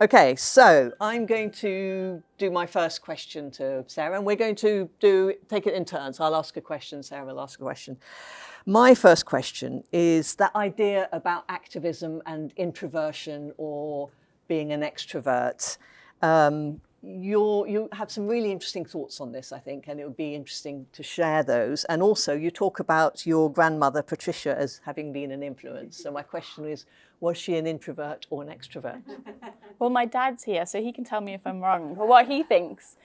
Okay, so I'm going to do my first question to Sarah, and we're going to take it in turns. I'll ask a question, Sarah will ask a question. My first question is that idea about activism and introversion or being an extrovert. You have some really interesting thoughts on this, I think, and it would be interesting to share those. And also, you talk about your grandmother, Patricia, as having been an influence. So my question is, was she an introvert or an extrovert? Well, my dad's here, so he can tell me if I'm wrong or what he thinks.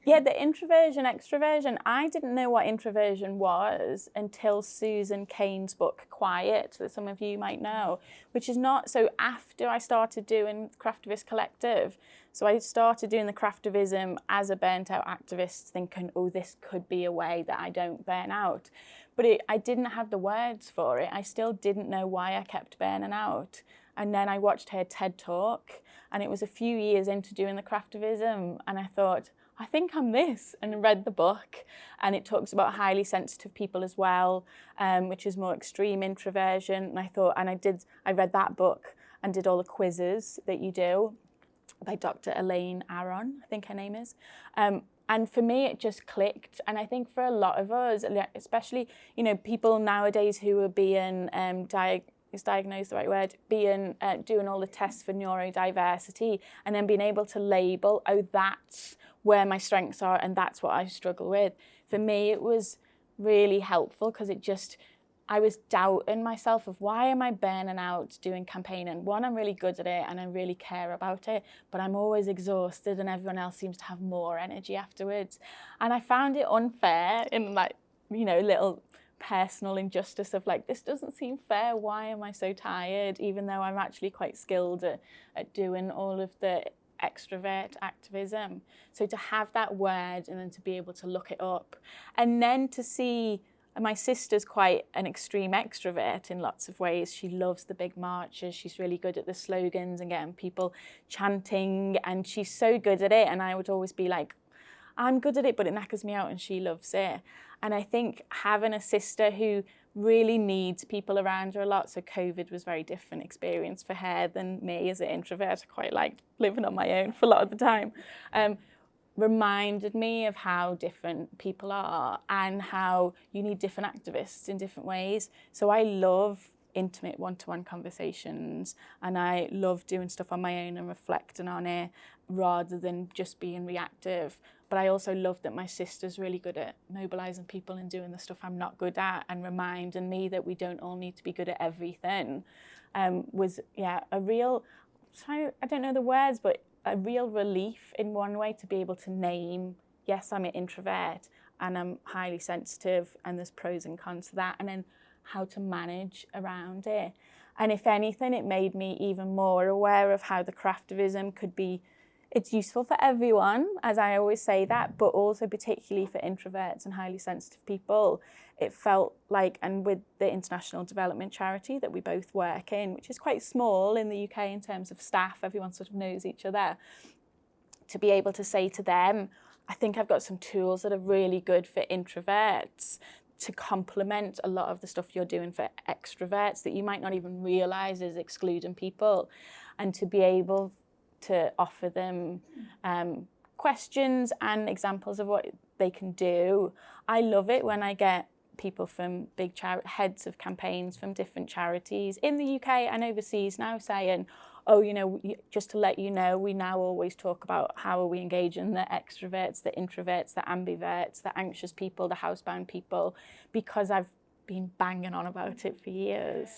Yeah, the introversion, extroversion, I didn't know what introversion was until Susan Cain's book, Quiet, that some of you might know, which is not, so after I started doing Craftivist Collective, so I started doing the Craftivism as a burnt out activist thinking, oh, this could be a way that I don't burn out. But I didn't have the words for it. I still didn't know why I kept burning out. And then I watched her TED Talk, and it was a few years into doing the Craftivism, and I thought, I think I'm this, and read the book, and it talks about highly sensitive people as well, which is more extreme introversion. And I thought, and I read that book and did all the quizzes that you do by Dr. Elaine Aron, I think her name is. And for me, it just clicked. And I think for a lot of us, especially, people nowadays who are being is diagnosed the right word, being doing all the tests for neurodiversity, and then being able to label, oh, that's where my strengths are and that's what I struggle with. For me, it was really helpful because I was doubting myself of why am I burning out doing campaigning? One, I'm really good at it and I really care about it, but I'm always exhausted and everyone else seems to have more energy afterwards. And I found it unfair in little personal injustice of this doesn't seem fair. Why am I so tired? Even though I'm actually quite skilled at doing all of the extrovert activism. So to have that word and then to be able to look it up and then to see, my sister's quite an extreme extrovert in lots of ways. She loves the big marches. She's really good at the slogans and getting people chanting, and she's so good at it. And I would always be like, I'm good at it, but it knackers me out, and she loves it. And I think having a sister who really needs people around her a lot, so COVID was a very different experience for her than me as an introvert. I quite liked living on my own for a lot of the time. Reminded me of how different people are and how you need different activists in different ways. So I love intimate one-to-one conversations, and I love doing stuff on my own and reflecting on it rather than just being reactive. But I also love that my sister's really good at mobilising people and doing the stuff I'm not good at, and reminding me that we don't all need to be good at everything. Was a real, I don't know the words, but a real relief in one way to be able to name, yes, I'm an introvert and I'm highly sensitive and there's pros and cons to that, and then how to manage around it. And if anything, it made me even more aware of how the craftivism could be, it's useful for everyone, as I always say that, but also particularly for introverts and highly sensitive people. It felt like, and with the international development charity that we both work in, which is quite small in the UK in terms of staff, everyone sort of knows each other, to be able to say to them, I think I've got some tools that are really good for introverts to complement a lot of the stuff you're doing for extroverts that you might not even realise is excluding people, and to be able to offer them questions and examples of what they can do. I love it when I get people from big heads of campaigns from different charities in the UK and overseas now saying, oh, just to let you know, we now always talk about how are we engaging the extroverts, the introverts, the ambiverts, the anxious people, the housebound people, because I've been banging on about it for years.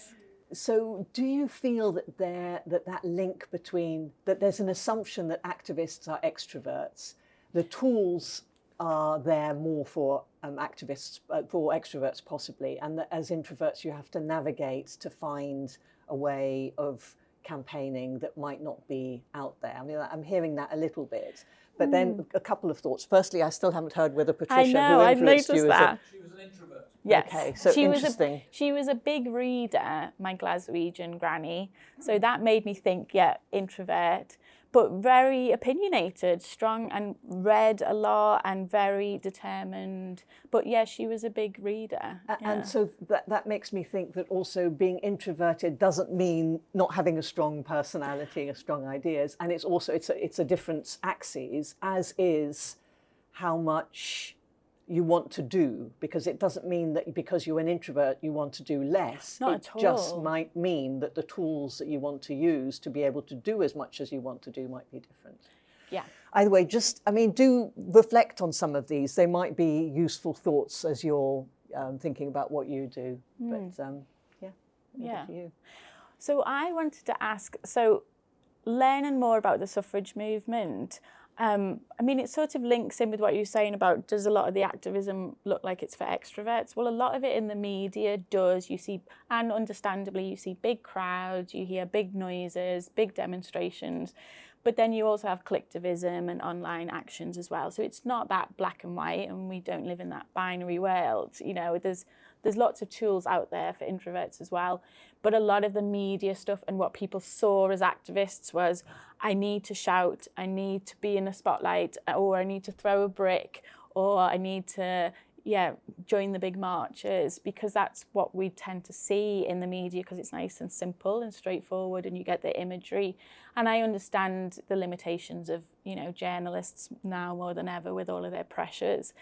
So do you feel that that link between, that there's an assumption that activists are extroverts, the tools are there more for activists, for extroverts possibly, and that as introverts you have to navigate to find a way of campaigning that might not be out there? I mean, I'm hearing that a little bit, but then a couple of thoughts. Firstly, I still haven't heard whether Patricia, I've noticed that. She was an introvert. Yes. Okay, so interesting. She was a big reader, my Glaswegian granny, so that made me think, introvert. but very opinionated, strong, and read a lot and very determined. But yeah, she was a big reader. And so that makes me think that also being introverted doesn't mean not having a strong personality or strong ideas. And it's also, it's a different axis, as is how much you want to do, because it doesn't mean that because you're an introvert you want to do less. Not it at all. Just might mean that the tools that you want to use to be able to do as much as you want to do might be different. Yeah. Either way, do reflect on some of these. They might be useful thoughts as you're thinking about what you do. But yeah. For you. So I wanted to ask, so learning more about the suffrage movement, I mean, it sort of links in with what you're saying about, does a lot of the activism look like it's for extroverts? Well, a lot of it in the media does. You see, and understandably, you see big crowds, you hear big noises, big demonstrations, but then you also have collectivism and online actions as well. So it's not that black and white, and we don't live in that binary world. You know, there's lots of tools out there for introverts as well. But a lot of the media stuff and what people saw as activists was, I need to shout, I need to be in the spotlight, or I need to throw a brick, or I need to, join the big marches, because that's what we tend to see in the media, because it's nice and simple and straightforward and you get the imagery. And I understand the limitations of, journalists now more than ever with all of their pressures.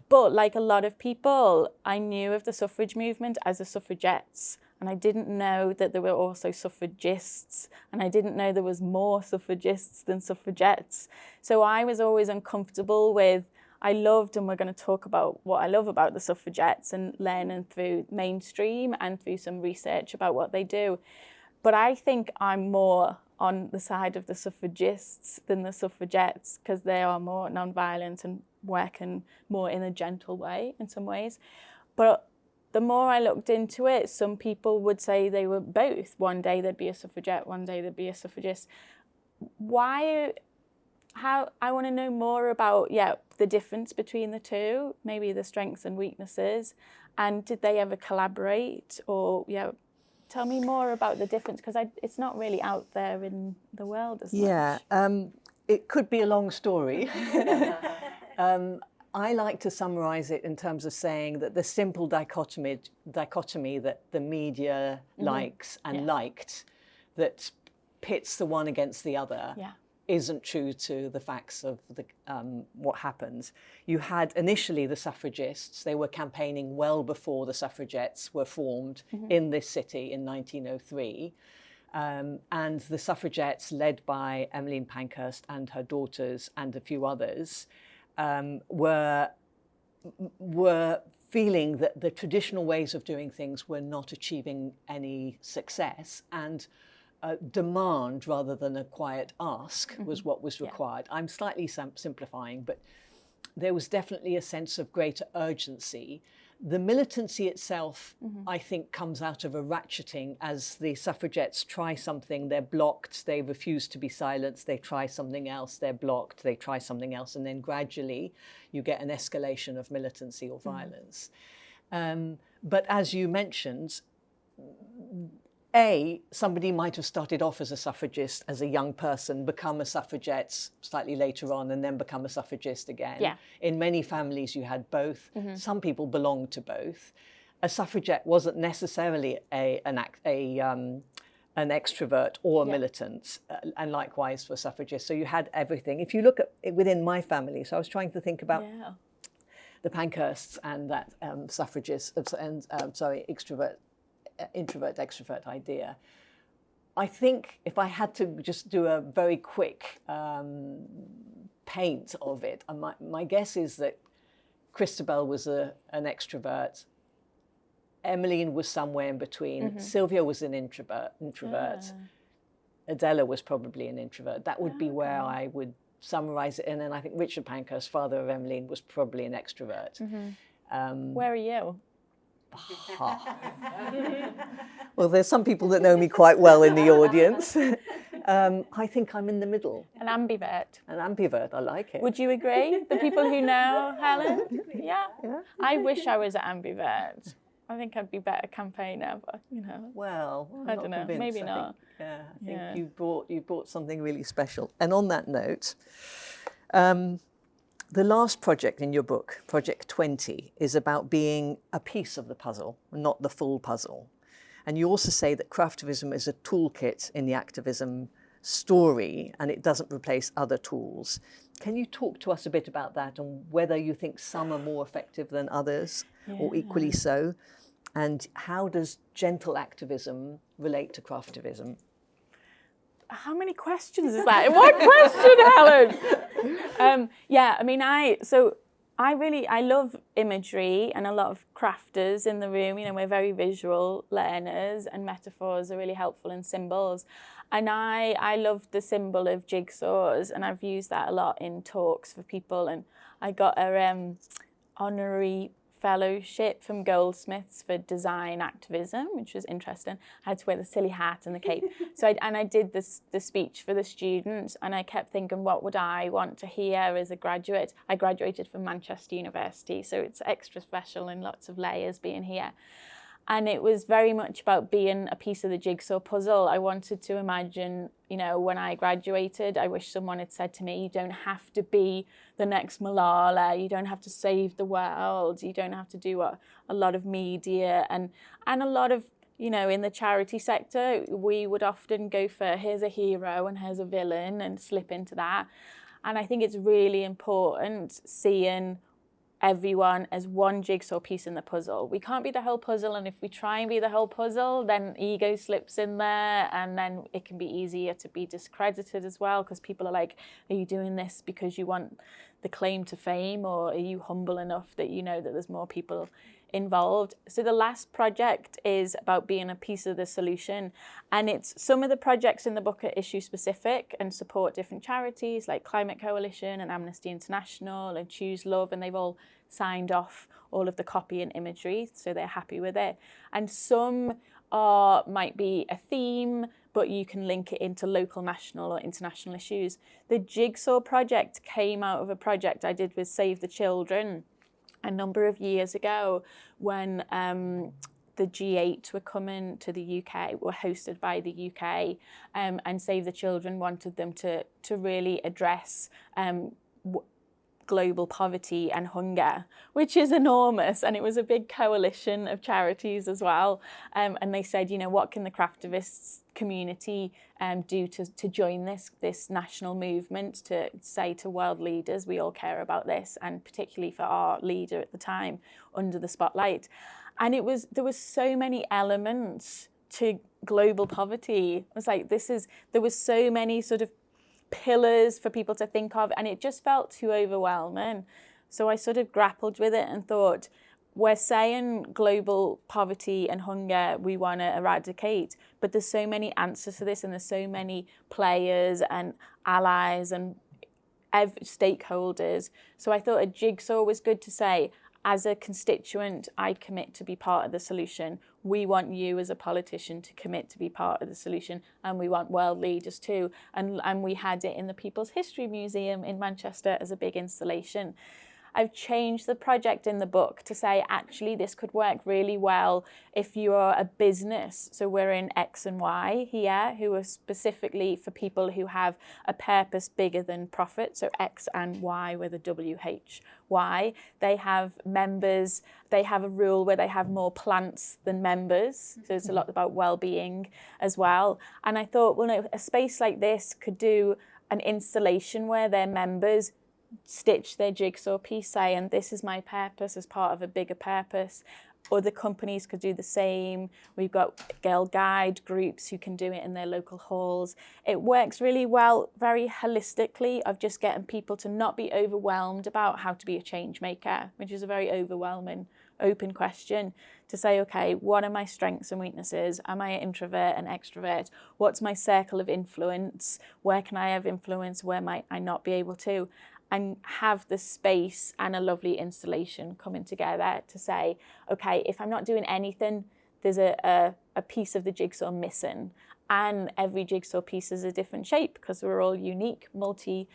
But like a lot of people, I knew of the suffrage movement as the suffragettes, and I didn't know that there were also suffragists, and I didn't know there was more suffragists than suffragettes. So I was always uncomfortable with, I loved, and we're going to talk about what I love about the suffragettes and learning through mainstream and through some research about what they do. But I think I'm more on the side of the suffragists than the suffragettes, because they are more non-violent and working more in a gentle way in some ways. But the more I looked into it, some people would say they were both. One day there'd be a suffragette, one day there'd be a suffragist. Why? How? I want to know more about the difference between the two, maybe the strengths and weaknesses, and did they ever collaborate? Or tell me more about the difference, because it's not really out there in the world as much. It could be a long story. I like to summarise it in terms of saying that the simple dichotomy that the media likes and liked, that pits the one against the other, isn't true to the facts of what happens. You had initially the suffragists. They were campaigning well before the suffragettes were formed in this city in 1903. And the suffragettes, led by Emmeline Pankhurst and her daughters and a few others, were feeling that the traditional ways of doing things were not achieving any success, and demand rather than a quiet ask was what was required. I'm slightly simplifying, but there was definitely a sense of greater urgency. The militancy itself, I think, comes out of a ratcheting as the suffragettes try something, they're blocked, they refuse to be silenced, they try something else, they're blocked, they try something else, and then gradually you get an escalation of militancy or violence. But as you mentioned, somebody might have started off as a suffragist as a young person, become a suffragette slightly later on, and then become a suffragist again. Yeah. In many families, you had both. Some people belonged to both. A suffragette wasn't necessarily an extrovert or a militant, and likewise for suffragists. So you had everything. If you look at it within my family, so I was trying to think about the Pankhursts and that introvert-extrovert idea. I think if I had to just do a very quick paint of it, my guess is that Christabel was an extrovert, Emmeline was somewhere in between, Sylvia was an introvert, Adela was probably an introvert. That would be where I would summarise it in, and I think Richard Pankhurst, father of Emmeline, was probably an extrovert. Where are you? Well, there's some people that know me quite well in the audience. I think I'm in the middle. An ambivert. An ambivert, I like it. Would you agree? The people who know Helen? Yeah. I wish I was an ambivert. I think I'd be better campaigner, but Well, I'm I not don't know, convinced. maybe I not. think you brought something really special. And on that note, the last project in your book, Project 20, is about being a piece of the puzzle, not the full puzzle. And you also say that craftivism is a toolkit in the activism story, and it doesn't replace other tools. Can you talk to us a bit about that and whether you think some are more effective than others, or equally so? And how does gentle activism relate to craftivism? How many questions is that in one question, Helen? I love imagery, and a lot of crafters in the room, we're very visual learners, and metaphors are really helpful, and symbols. And I love the symbol of jigsaws, and I've used that a lot in talks for people. And I got a honorary fellowship from Goldsmiths for design activism, which was interesting. I had to wear the silly hat and the cape. I did the speech for the students, and I kept thinking, what would I want to hear as a graduate? I graduated from Manchester University, so it's extra special in lots of layers being here. And it was very much about being a piece of the jigsaw puzzle. I wanted to imagine, when I graduated, I wish someone had said to me, you don't have to be the next Malala, you don't have to save the world, you don't have to do a lot of media and a lot of, in the charity sector, we would often go for here's a hero and here's a villain and slip into that. And I think it's really important seeing everyone as one jigsaw piece in the puzzle. We can't be the whole puzzle, and if we try and be the whole puzzle, then ego slips in there, and then it can be easier to be discredited as well, because people are like, are you doing this because you want the claim to fame, or are you humble enough that you know that there's more people involved? So the last project is about being a piece of the solution, and it's some of the projects in the book are issue specific and support different charities like Climate Coalition and Amnesty International and Choose Love, and they've all signed off all of the copy and imagery, so they're happy with it. And some might be a theme, but you can link it into local, national or international issues. The Jigsaw project came out of a project I did with Save the Children a number of years ago, when the G8 were coming to the UK, were hosted by the UK, and Save the Children wanted them to really address global poverty and hunger, which is enormous, and it was a big coalition of charities as well. And they said, what can the craftivists community do to join this national movement, to say to world leaders, we all care about this, and particularly for our leader at the time, under the spotlight. And there was so many elements to global poverty. It was like, there was so many sort of pillars for people to think of, and it just felt too overwhelming. So I sort of grappled with it and thought, we're saying global poverty and hunger we want to eradicate, but there's so many answers to this, and there's so many players and allies and stakeholders. So I thought a jigsaw was good to say, as a constituent, I commit to be part of the solution. We want you as a politician to commit to be part of the solution, and we want world leaders too. And we had it in the People's History Museum in Manchester as a big installation. I've changed the project in the book to say, actually, this could work really well if you are a business. So we're in X+Why here, who are specifically for people who have a purpose bigger than profit. So X and Y with a WHY. They have members. They have a rule where they have more plants than members. So it's a lot about well-being as well. And I thought, well, no, a space like this could do an installation where their members stitch their jigsaw piece, saying, this is my purpose as part of a bigger purpose. Other companies could do the same. We've got Girl Guide groups who can do it in their local halls. It works really well, very holistically, of just getting people to not be overwhelmed about how to be a change maker, which is a very overwhelming, open question, to say, okay, what are my strengths and weaknesses? Am I an introvert, an extrovert? What's my circle of influence? Where can I have influence? Where might I not be able to? And have the space and a lovely installation coming together to say, okay, if I'm not doing anything, there's a piece of the jigsaw missing. and every jigsaw piece is a different shape because we're all unique, we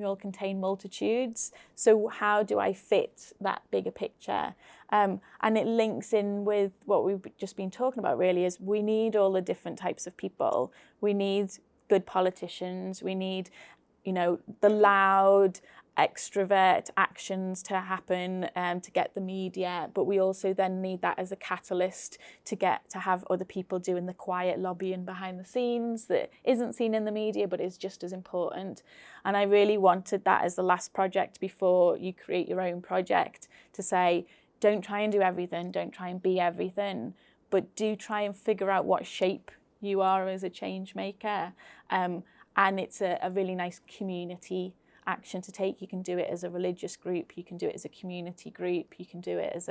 all contain multitudes. So how do I fit that bigger picture? And it links in with what we've just been talking about, really, is we need all the different types of people. We need good politicians. We need, the loud, extrovert actions to happen to get the media, but we also then need that as a catalyst to have other people doing the quiet lobbying behind the scenes that isn't seen in the media but is just as important. And I really wanted that as the last project before you create your own project, to say, don't try and do everything, don't try and be everything, but do try and figure out what shape you are as a change maker. And it's a really nice community action to take. You can do it as a religious group, you can do it as a community group, you can do it as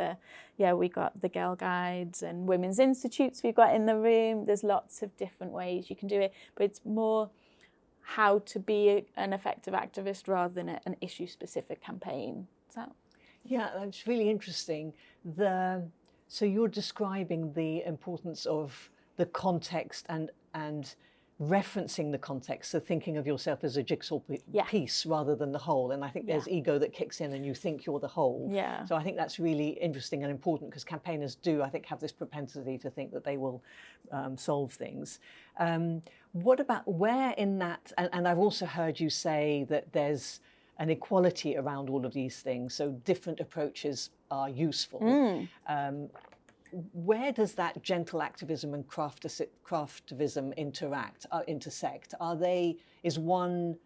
we got the Girl Guides and Women's Institutes we've got in the room. There's lots of different ways you can do it, but it's more how to be an effective activist rather than an issue-specific campaign. Yeah, that's really interesting. So you're describing the importance of the context and referencing the context, so thinking of yourself as a jigsaw piece rather than the whole. And I think there's ego that kicks in and you think you're the whole. Yeah. So I think that's really interesting and important, because campaigners do, I think, have this propensity to think that they will solve things. What about where in that, and I've also heard you say that there's an equality around all of these things, so different approaches are useful. Where does that gentle activism and craftivism intersect? Is one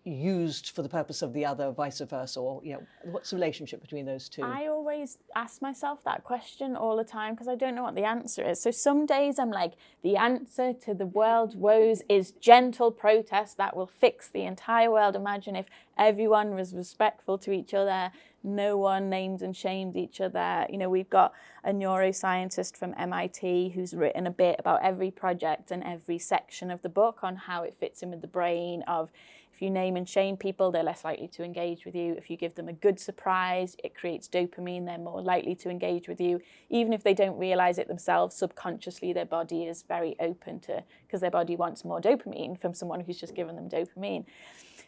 used for the purpose of the other, vice versa, or what's the relationship between those two? I always ask myself that question all the time because I don't know what the answer is. So some days I'm like, the answer to the world's woes is gentle protest that will fix the entire world. Imagine if everyone was respectful to each other, no one named and shamed each other. We've got a neuroscientist from MIT who's written a bit about every project and every section of the book on how it fits in with the brain of, if you name and shame people, they're less likely to engage with you. If you give them a good surprise, it creates dopamine, they're more likely to engage with you. Even if they don't realize it themselves, subconsciously their body is very open to, because their body wants more dopamine from someone who's just given them dopamine.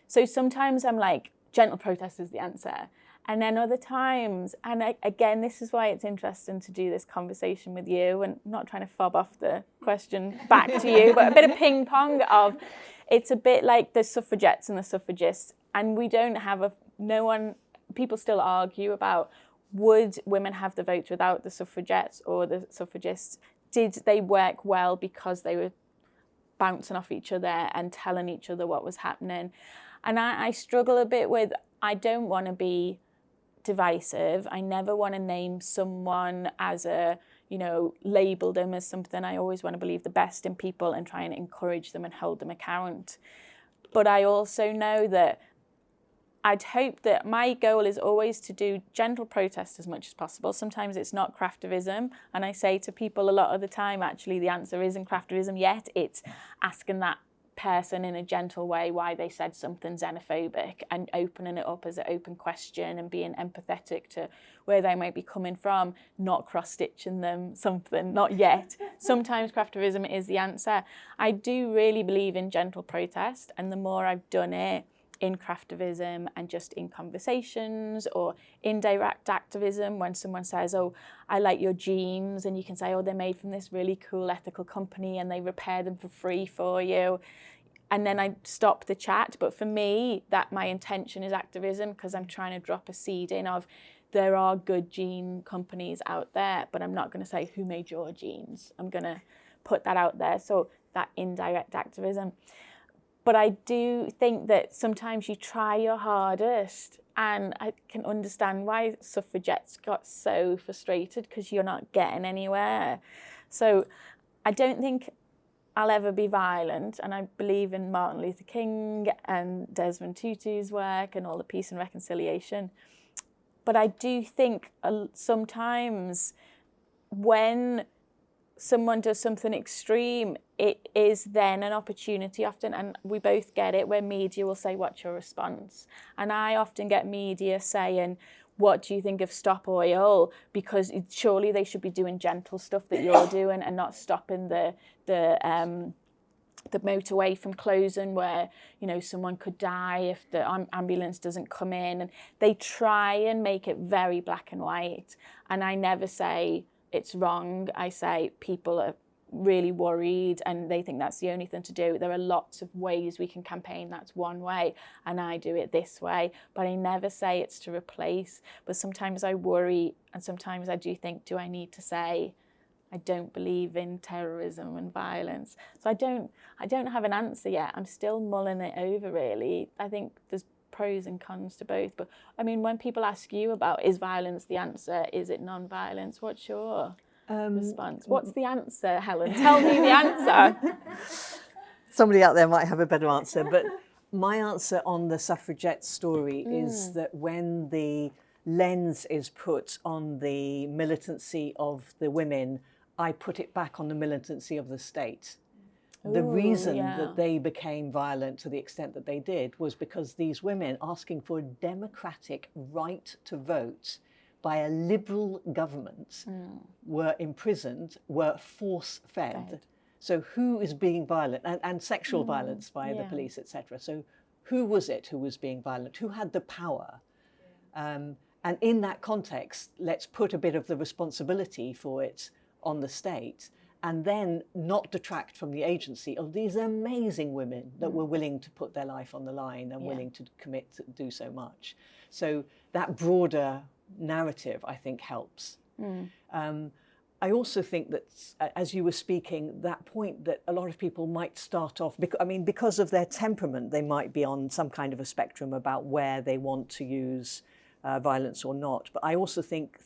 So sometimes I'm like, gentle protest is the answer. And then other times, and again, this is why it's interesting to do this conversation with you, and I'm not trying to fob off the question back to you, but a bit of ping pong of, it's a bit like the suffragettes and the suffragists, and we don't have people still argue about, would women have the vote without the suffragettes or the suffragists? Did they work well because they were bouncing off each other and telling each other what was happening? And I struggle a bit with, I don't want to be divisive. I never want to name someone as label them as something. I always want to believe the best in people and try and encourage them and hold them account. But I also know that I'd hope that my goal is always to do gentle protest as much as possible. Sometimes it's not craftivism. And I say to people a lot of the time, actually, the answer isn't craftivism yet. It's asking that person in a gentle way why they said something xenophobic and opening it up as an open question and being empathetic to where they might be coming from, not cross-stitching them something, not yet. Sometimes craftivism is the answer. I do really believe in gentle protest, and the more I've done it in craftivism and just in conversations or indirect activism, when someone says, oh, I like your jeans, and you can say, oh, they're made from this really cool ethical company and they repair them for free for you. And then I stop the chat. But for me, that my intention is activism, because I'm trying to drop a seed in of, there are good jean companies out there, but I'm not going to say who made your jeans. I'm going to put that out there. So that indirect activism. But I do think that sometimes you try your hardest, and I can understand why suffragettes got so frustrated, because you're not getting anywhere. So I don't think I'll ever be violent, and I believe in Martin Luther King and Desmond Tutu's work and all the peace and reconciliation. But I do think sometimes when someone does something extreme, it is then an opportunity often, and we both get it, where media will say, what's your response? And I often get media saying, what do you think of Stop Oil? Because surely they should be doing gentle stuff that you're doing and not stopping the motorway from closing where, you know, someone could die if the ambulance doesn't come in. And they try and make it very black and white. And I never say it's wrong. I say people are really worried and they think that's the only thing to do. There are lots of ways we can campaign. That's one way, and I do it this way. But I never say it's to replace. But sometimes I worry, and sometimes I do think, do I need to say I don't believe in terrorism and violence? So I don't have an answer yet. I'm still mulling it over, really. I think there's pros and cons to both. But I mean, when people ask you about, is violence the answer? Is it non-violence? What's your response? What's the answer, Helen? Tell me the answer. Somebody out there might have a better answer, but my answer on the suffragette story is that when the lens is put on the militancy of the women, I put it back on the militancy of the state. The reason that they became violent to the extent that they did was because these women asking for a democratic right to vote by a liberal government were imprisoned, were force-fed. So who is being violent? And sexual violence by the police, etc. So who was it who was being violent? Who had the power? And in that context, let's put a bit of the responsibility for it on the state, and then not detract from the agency of these amazing women that were willing to put their life on the line and willing to commit to do so much. So that broader narrative, I think, helps. I also think that, as you were speaking, that point that a lot of people might start off, because of their temperament, they might be on some kind of a spectrum about where they want to use violence or not. But I also think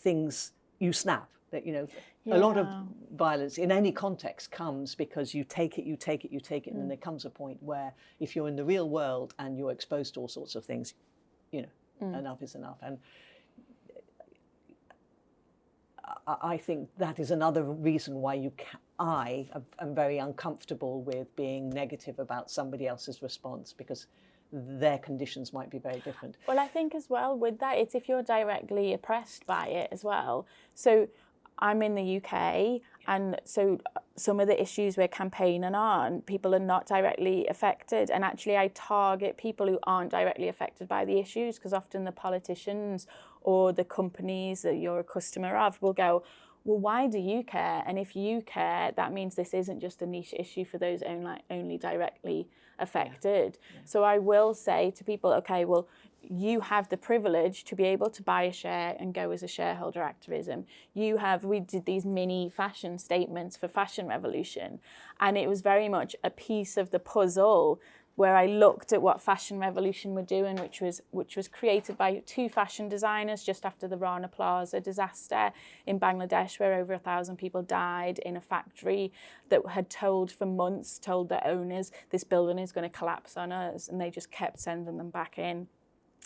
you snap. That, you know, a lot of violence in any context comes because you take it, and then there comes a point where if you're in the real world and you're exposed to all sorts of things, you know, enough is enough. And I think that is another reason why I am very uncomfortable with being negative about somebody else's response, because their conditions might be very different. Well, I think as well with that, it's if you're directly oppressed by it as well. So I'm in the UK, and so some of the issues we're campaigning on, people are not directly affected. And actually I target people who aren't directly affected by the issues, because often the politicians or the companies that you're a customer of will go, well, why do you care? And if you care, that means this isn't just a niche issue for those only directly affected. So I will say to people, okay, well, you have the privilege to be able to buy a share and go as a shareholder activism. We did these mini fashion statements for Fashion Revolution, and it was very much a piece of the puzzle where I looked at what Fashion Revolution were doing, which was created by 2 fashion designers just after the Rana Plaza disaster in Bangladesh, where over 1,000 people died in a factory that had told their owners, this building is going to collapse on us, and they just kept sending them back in.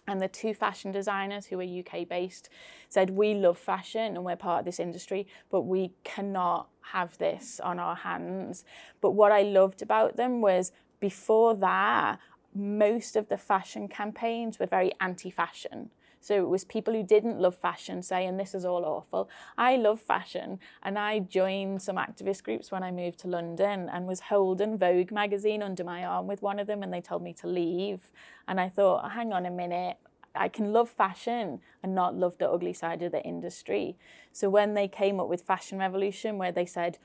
And the 2 fashion designers, who are UK based, said, we love fashion and we're part of this industry, but we cannot have this on our hands. But what I loved about them was, before that, most of the fashion campaigns were very anti-fashion. So it was people who didn't love fashion saying, this is all awful. I love fashion. And I joined some activist groups when I moved to London and was holding Vogue magazine under my arm with one of them, and they told me to leave. And I thought, hang on a minute, I can love fashion and not love the ugly side of the industry. So when they came up with Fashion Revolution, where they said,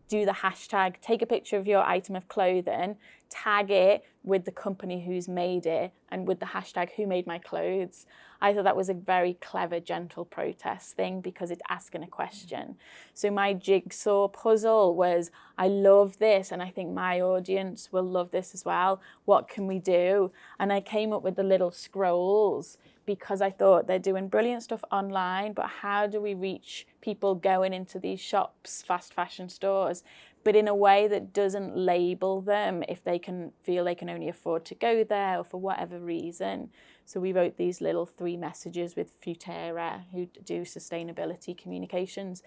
do the hashtag, take a picture of your item of clothing, tag it with the company who's made it, and with the hashtag who made my clothes. I thought that was a very clever, gentle protest thing, because it's asking a question. So my jigsaw puzzle was, I love this, and I think my audience will love this as well. What can we do? And I came up with the little scrolls, because I thought they're doing brilliant stuff online, but how do we reach people going into these shops, fast fashion stores, but in a way that doesn't label them if they can feel they can only afford to go there or for whatever reason. So we wrote these little 3 messages with Futera, who do sustainability communications,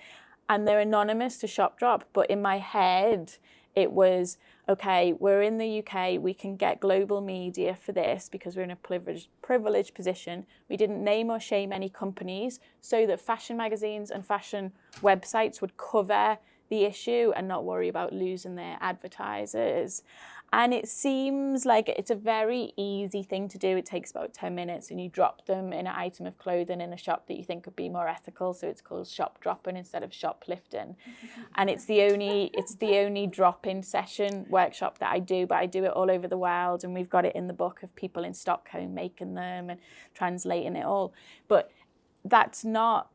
and they're anonymous to shop drop, but in my head, It was, okay, we're in the UK, we can get global media for this because we're in a privileged position. We didn't name or shame any companies so that fashion magazines and fashion websites would cover the issue and not worry about losing their advertisers. And it seems like it's a very easy thing to do. It takes about 10 minutes and you drop them in an item of clothing in a shop that you think could be more ethical. So it's called shop dropping instead of shoplifting. And it's the only drop-in session workshop that I do, but I do it all over the world. And we've got it in the book of people in Stockholm making them and translating it all. But that's not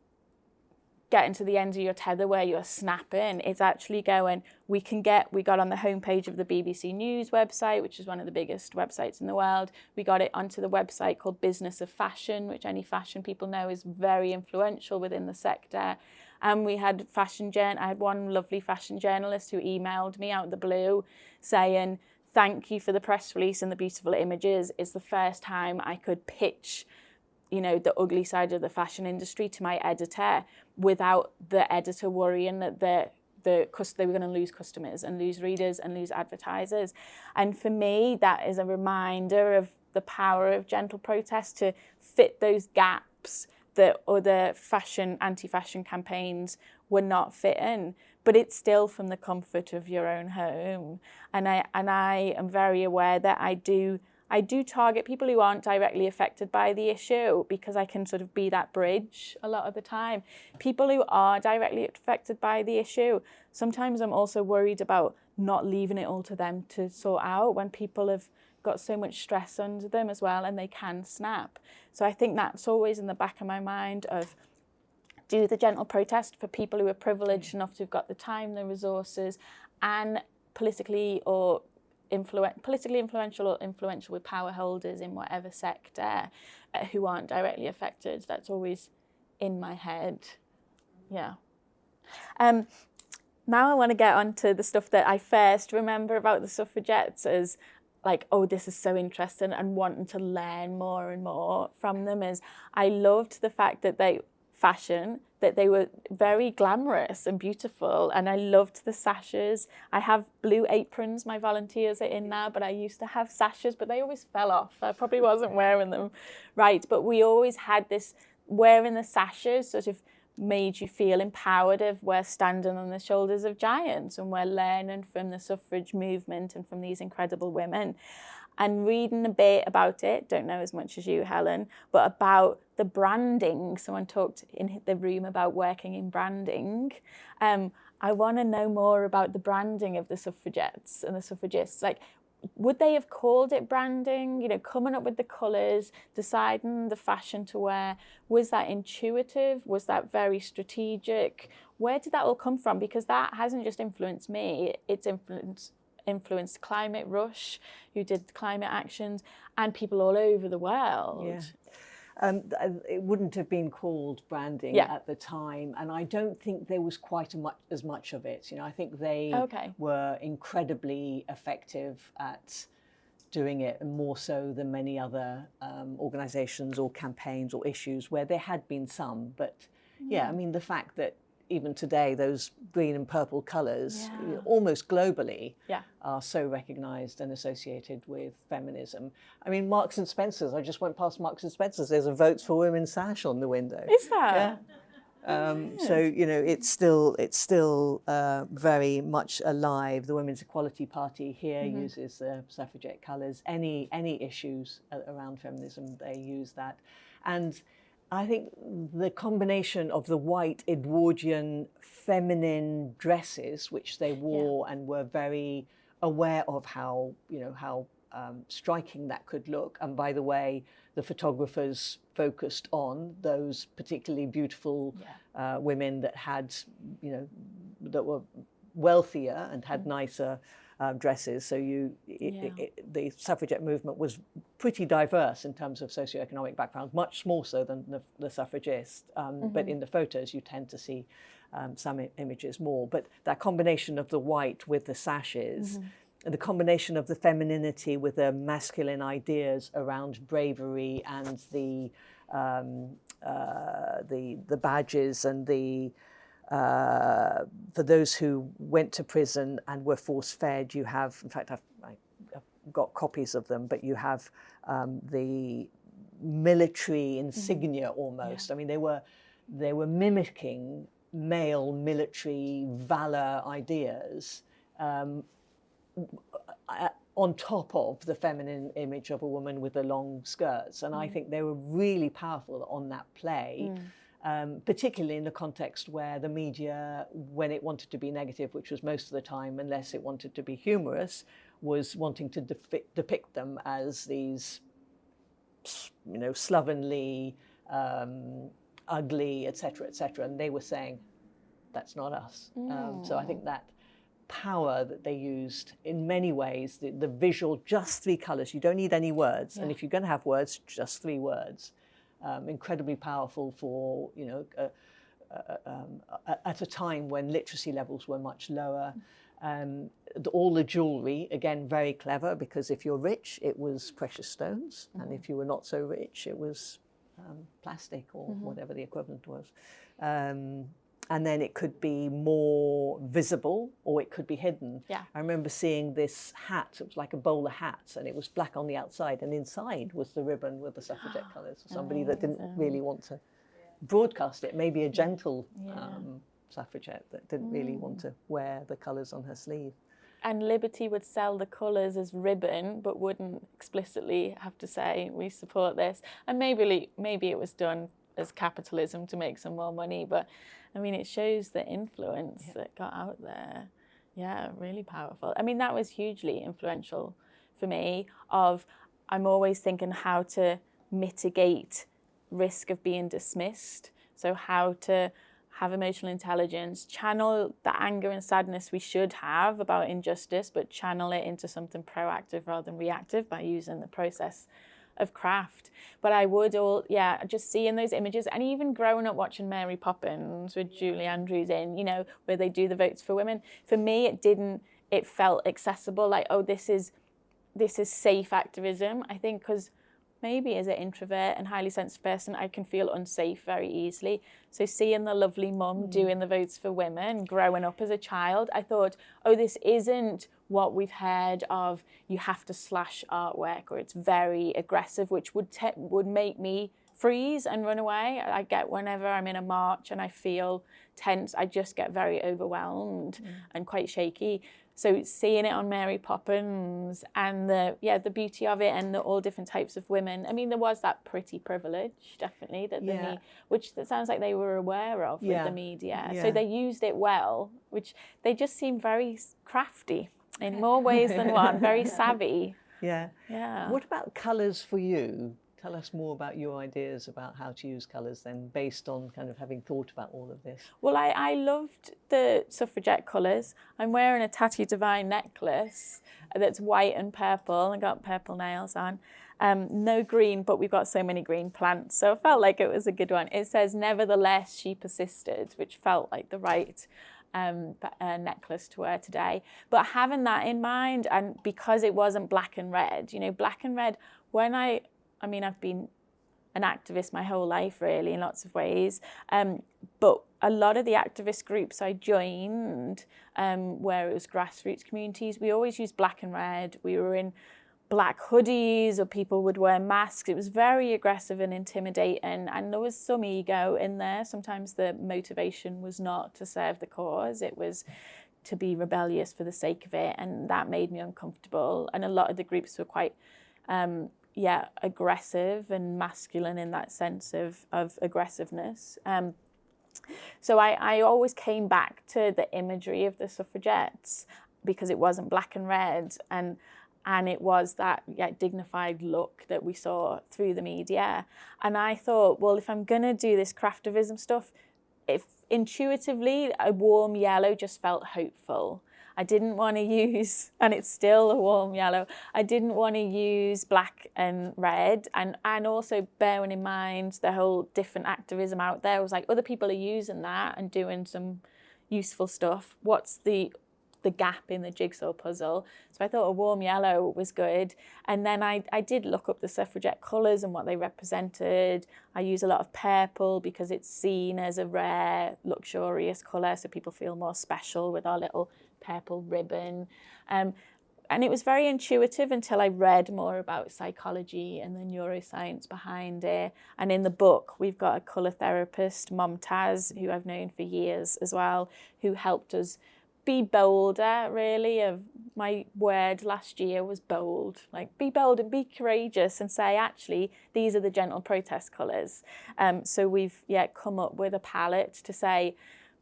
getting to the end of your tether where you're snapping. It's actually going, we got on the homepage of the BBC News website, which is one of the biggest websites in the world. We got it onto the website called Business of Fashion, which any fashion people know is very influential within the sector. And we had I had one lovely fashion journalist who emailed me out of the blue saying, thank you for the press release and the beautiful images. It's the first time I could pitch, you know, the ugly side of the fashion industry to my editor without the editor worrying that they were going to lose customers and lose readers and lose advertisers. And for me, that is a reminder of the power of gentle protest to fit those gaps that other anti-fashion campaigns were not fitting. But it's still from the comfort of your own home. And I am very aware that I do target people who aren't directly affected by the issue because I can sort of be that bridge a lot of the time. People who are directly affected by the issue, sometimes I'm also worried about not leaving it all to them to sort out when people have got so much stress under them as well and they can snap. So I think that's always in the back of my mind of do the gentle protest for people who are privileged enough to have got the time, the resources, and politically influential or influential with power holders in whatever sector who aren't directly affected. That's always in my head. Yeah. Now I want to get on to the stuff that I first remember about the suffragettes as like, oh, this is so interesting and wanting to learn more and more from them. Is I loved the fact that they were very glamorous and beautiful, and I loved the sashes. I have blue aprons my volunteers are in now, but I used to have sashes, but they always fell off. I probably wasn't wearing them right, but we always had this, wearing the sashes sort of made you feel empowered of we're standing on the shoulders of giants and we're learning from the suffrage movement and from these incredible women. And reading a bit about it, don't know as much as you, Helen, but about the branding. Someone talked in the room about working in branding. I want to know more about the branding of the suffragettes and the suffragists. Like, would they have called it branding? You know, coming up with the colours, deciding the fashion to wear. Was that intuitive? Was that very strategic? Where did that all come from? Because that hasn't just influenced me, it's influenced Climate Rush, who did climate actions, and people all over the world. Yeah. It wouldn't have been called branding at the time, and I don't think there was quite as much of it. You know, I think they were incredibly effective at doing it, more so than many other organisations or campaigns or issues where there had been some. But I mean, the fact that even today, those green and purple colours, almost globally, are so recognised and associated with feminism. I mean, Marks and Spencer's, I just went past Marks and Spencer's, there's a Votes for Women sash on the window. Is that? Yeah. So, you know, it's still very much alive. The Women's Equality Party here uses the suffragette colours. Any issues around feminism, they use that. And I think the combination of the white Edwardian feminine dresses, which they wore and were very aware of how striking that could look. And by the way, the photographers focused on those particularly beautiful women that had, that were wealthier and had nicer dresses. So the suffragette movement was pretty diverse in terms of socioeconomic background, much more so than the suffragists. But in the photos, you tend to see some images more. But that combination of the white with the sashes, and the combination of the femininity with the masculine ideas around bravery and the badges and the for those who went to prison and were force-fed, you have, in fact, I've got copies of them, but you have the military insignia almost. I mean, they were mimicking male military valor ideas on top of the feminine image of a woman with the long skirts. And I think they were really powerful on that play, particularly in the context where the media, when it wanted to be negative, which was most of the time, unless it wanted to be humorous, was wanting to depict them as these, you know, slovenly, ugly, etc., etc. And they were saying, that's not us. So I think that power that they used in many ways, the visual, just 3 colours, you don't need any words. And if you're going to have words, just 3 words. Incredibly powerful for, you know, at a time when literacy levels were much lower. All the jewellery, again, very clever, because if you're rich, it was precious stones. And if you were not so rich, it was plastic or whatever the equivalent was. And then it could be more visible or it could be hidden. I remember seeing this hat, it was like a bowler hat, and it was black on the outside, and inside was the ribbon with the suffragette colours. Somebody that didn't really want to broadcast it, maybe a gentle suffragette that didn't really want to wear the colours on her sleeve. And Liberty would sell the colours as ribbon, but wouldn't explicitly have to say, we support this. And maybe it was done as capitalism to make some more money, but I mean, it shows the influence that got out there. Yeah, really powerful. I mean, that was hugely influential for me. I'm always thinking how to mitigate risk of being dismissed. So how to have emotional intelligence, channel the anger and sadness we should have about injustice, but channel it into something proactive rather than reactive by using the process of craft. But I would just seeing those images, and even growing up watching Mary Poppins with Julie Andrews in, you know, where they do the votes for women. For me, it felt accessible, like, oh, this is safe activism. I think because maybe as an introvert and highly sensitive person, I can feel unsafe very easily. So seeing the lovely mum doing the votes for women, growing up as a child, I thought, oh, this isn't what we've heard of, you have to slash artwork, or it's very aggressive, which would make me freeze and run away. I get whenever I'm in a march and I feel tense, I just get very overwhelmed and quite shaky. So seeing it on Mary Poppins and the beauty of it and the all different types of women. I mean, there was that pretty privilege, definitely, which that sounds like they were aware of with the media. So they used it well, which they just seem very crafty in more ways than one, very savvy. Yeah. What about colours for you? Tell us more about your ideas about how to use colours then, based on kind of having thought about all of this. Well, I loved the suffragette colours. I'm wearing a Tattoo Divine necklace that's white and purple. I got purple nails on. No green, but we've got so many green plants. So I felt like it was a good one. It says, nevertheless, she persisted, which felt like the right necklace to wear today. But having that in mind, and because it wasn't black and red, you know, black and red, I mean, I've been an activist my whole life, really, in lots of ways. But a lot of the activist groups I joined, where it was grassroots communities, we always used black and red. We were in black hoodies, or people would wear masks. It was very aggressive and intimidating, and there was some ego in there. Sometimes the motivation was not to serve the cause. It was to be rebellious for the sake of it, and that made me uncomfortable. And a lot of the groups were quite aggressive and masculine in that sense of aggressiveness. So I always came back to the imagery of the suffragettes, because it wasn't black and red, and it was that dignified look that we saw through the media. And I thought, well, if I'm gonna do this craftivism stuff, if intuitively a warm yellow just felt hopeful. I didn't want to use, and it's still a warm yellow, I didn't want to use black and red, and also bearing in mind the whole different activism out there. I was like, other people are using that and doing some useful stuff. What's the the gap in the jigsaw puzzle. So I thought a warm yellow was good. And then I did look up the suffragette colours and what they represented. I use a lot of purple because it's seen as a rare, luxurious colour, so people feel more special with our little purple ribbon. And it was very intuitive until I read more about psychology and the neuroscience behind it. And in the book, we've got a colour therapist, Momtaz, who I've known for years as well, who helped us be bolder, really. My word last year was bold. Like, be bold and be courageous and say, actually, these are the gentle protest colours. So we've come up with a palette to say,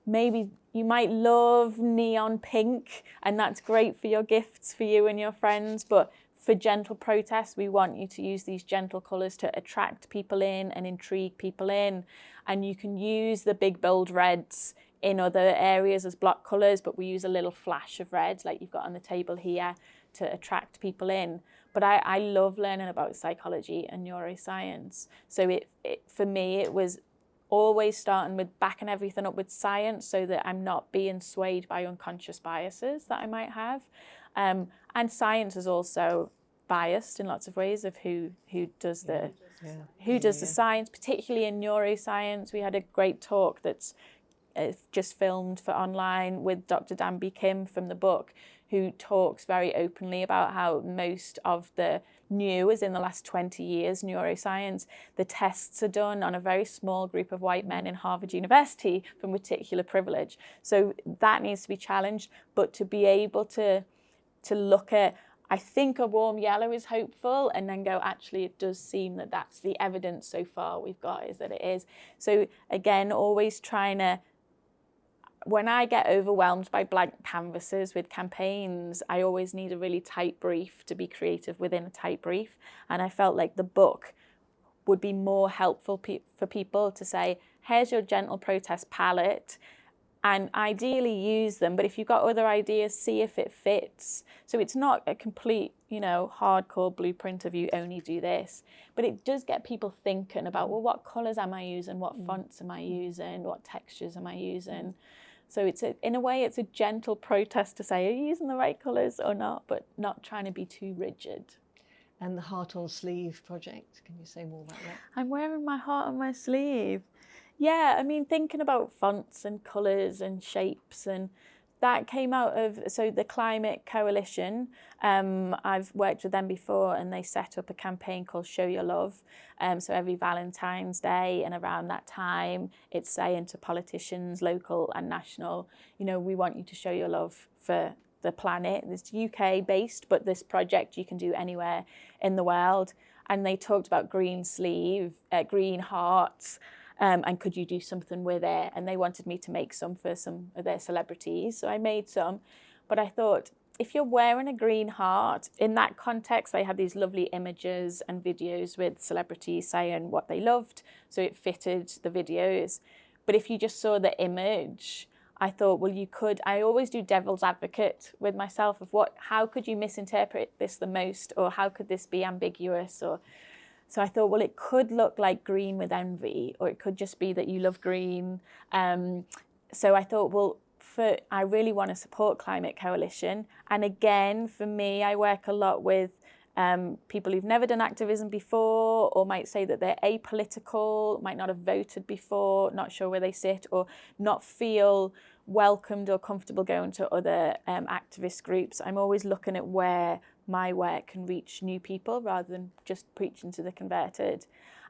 maybe you might love neon pink, and that's great for your gifts for you and your friends, but for gentle protest, we want you to use these gentle colours to attract people in and intrigue people in. And you can use the big bold reds in other areas as block colours, but we use a little flash of red like you've got on the table here to attract people in. But I love learning about psychology and neuroscience. So it for me, it was always starting with backing everything up with science so that I'm not being swayed by unconscious biases that I might have. And science is also biased in lots of ways of who does the science, particularly in neuroscience. We had a great talk that's just filmed for online with Dr. Danby Kim from the book, who talks very openly about how most of the new, as in the last 20 years, neuroscience, the tests are done on a very small group of white men in Harvard University from reticular privilege. So that needs to be challenged, but to be able to look at, I think a warm yellow is hopeful, and then go, actually, it does seem that that's the evidence so far we've got is that it is. So again, always trying to, when I get overwhelmed by blank canvases with campaigns, I always need a really tight brief to be creative within a tight brief. And I felt like the book would be more helpful for people to say, here's your gentle protest palette, and ideally use them. But if you've got other ideas, see if it fits. So it's not a complete, hardcore blueprint of you only do this, but it does get people thinking about, well, what colours am I using? What fonts am I using? What textures am I using? So in a way, it's a gentle protest to say, are you using the right colours or not, but not trying to be too rigid. And the Heart on Sleeve project, can you say more about that? I'm wearing my heart on my sleeve. Yeah, I mean, thinking about fonts and colours and shapes, and that came out of, so the Climate Coalition, I've worked with them before, and they set up a campaign called Show Your Love. So every Valentine's Day and around that time, it's saying to politicians, local and national, we want you to show your love for the planet. It's UK based, but this project you can do anywhere in the world. And they talked about green sleeve, green hearts, and could you do something with it? And they wanted me to make some for some of their celebrities. So I made some, but I thought, if you're wearing a green heart, in that context, they had these lovely images and videos with celebrities saying what they loved. So it fitted the videos. But if you just saw the image, I thought, well, I always do devil's advocate with myself of how could you misinterpret this the most? Or how could this be ambiguous? So I thought, well, it could look like green with envy, or it could just be that you love green. So I thought, well, I really want to support Climate Coalition. And again, for me, I work a lot with people who've never done activism before, or might say that they're apolitical, might not have voted before, not sure where they sit, or not feel welcomed or comfortable going to other activist groups. I'm always looking at where my work can reach new people rather than just preaching to the converted.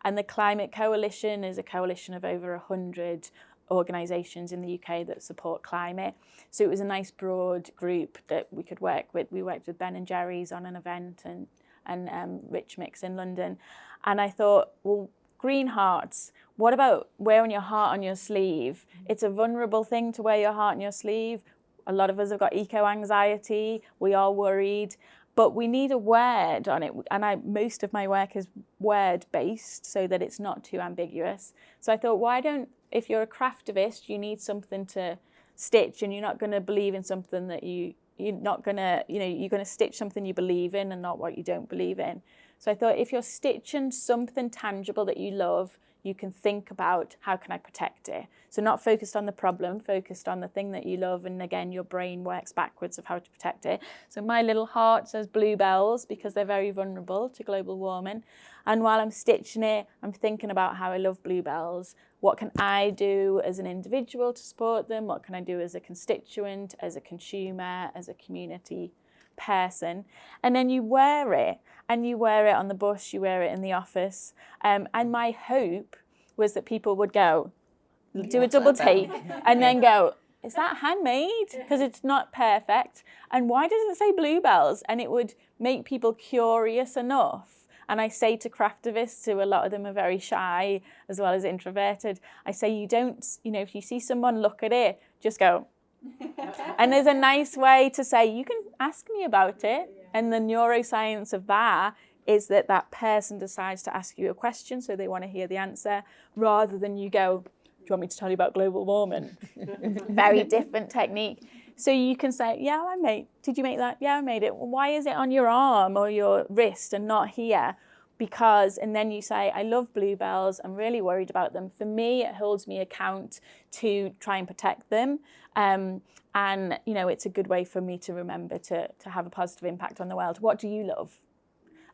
And the Climate Coalition is a coalition of over 100 organisations in the UK that support climate. So it was a nice broad group that we could work with. We worked with Ben & Jerry's on an event and Rich Mix in London. And I thought, well, green hearts, what about wearing your heart on your sleeve? It's a vulnerable thing to wear your heart on your sleeve. A lot of us have got eco-anxiety. We are worried. But we need a word on it, and most of my work is word-based so that it's not too ambiguous. So I thought, if you're a craftivist, you need something to stitch, and you're not going to believe in something that you're not going to, you're going to stitch something you believe in and not what you don't believe in. So I thought if you're stitching something tangible that you love, you can think about how can I protect it. So not focused on the problem, focused on the thing that you love. And again, your brain works backwards of how to protect it. So my little heart says bluebells because they're very vulnerable to global warming. And while I'm stitching it, I'm thinking about how I love bluebells. What can I do as an individual to support them? What can I do as a constituent, as a consumer, as a community person? And then you wear it, and you wear it on the bus, you wear it in the office. And my hope was that people would go, do a double take, and then go, is that handmade? Because it's not perfect. And why does it say bluebells? And it would make people curious enough. And I say to craftivists, who a lot of them are very shy as well as introverted, I say, you don't, if you see someone look at it, just go. And there's a nice way to say, you can ask me about it. And the neuroscience of that is that that person decides to ask you a question, so they want to hear the answer, rather than you go, do you want me to tell you about global warming? Very different technique. So you can say, yeah, did you make that? Yeah, I made it. Well, why is it on your arm or your wrist and not here? Because, and then you say, I love bluebells, I'm really worried about them. For me, it holds me account to try and protect them. And, it's a good way for me to remember to have a positive impact on the world. What do you love?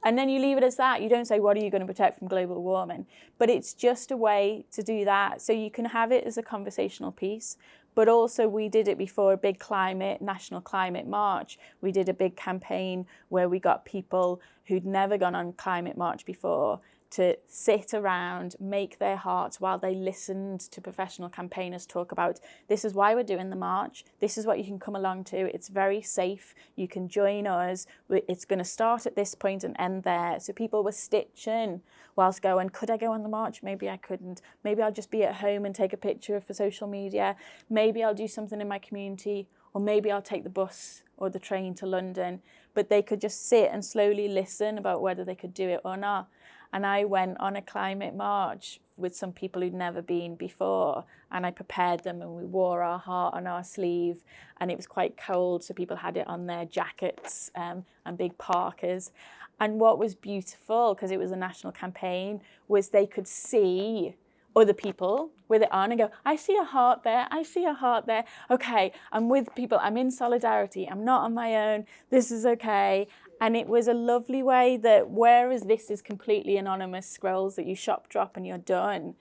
And then you leave it as that. You don't say, what are you going to protect from global warming? But it's just a way to do that. So you can have it as a conversational piece. But also we did it before a big national climate march. We did a big campaign where we got people who'd never gone on climate march before to sit around, make their hearts while they listened to professional campaigners talk about, this is why we're doing the march, this is what you can come along to, it's very safe, you can join us, it's going to start at this point and end there. So people were stitching whilst going, could I go on the march? Maybe I couldn't. Maybe I'll just be at home and take a picture for social media. Maybe I'll do something in my community, or maybe I'll take the bus or the train to London. But they could just sit and slowly listen about whether they could do it or not. And I went on a climate march with some people who'd never been before, and I prepared them, and we wore our heart on our sleeve, and it was quite cold, so people had it on their jackets and big parkas. And what was beautiful, because it was a national campaign, was they could see other people with it on and go, I see a heart there, I see a heart there. Okay, I'm with people, I'm in solidarity, I'm not on my own, this is okay. And it was a lovely way that, whereas this is completely anonymous scrolls that you shop drop and you're done,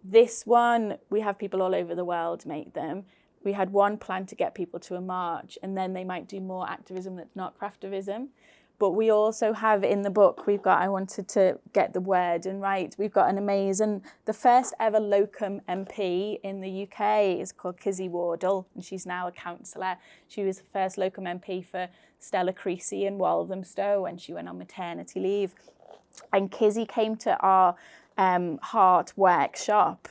this one, we have people all over the world make them. We had one plan to get people to a march, and then they might do more activism that's not craftivism. But we also have in the book, I wanted to get the word and right, we've got an amazing, the first ever locum MP in the UK is called Kizzy Wardle, and she's now a councillor. She was the first locum MP for Stella Creasy in Walthamstow when she went on maternity leave. And Kizzy came to our Heart Workshop,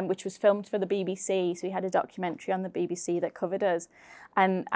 which was filmed for the BBC. So we had a documentary on the BBC that covered us. And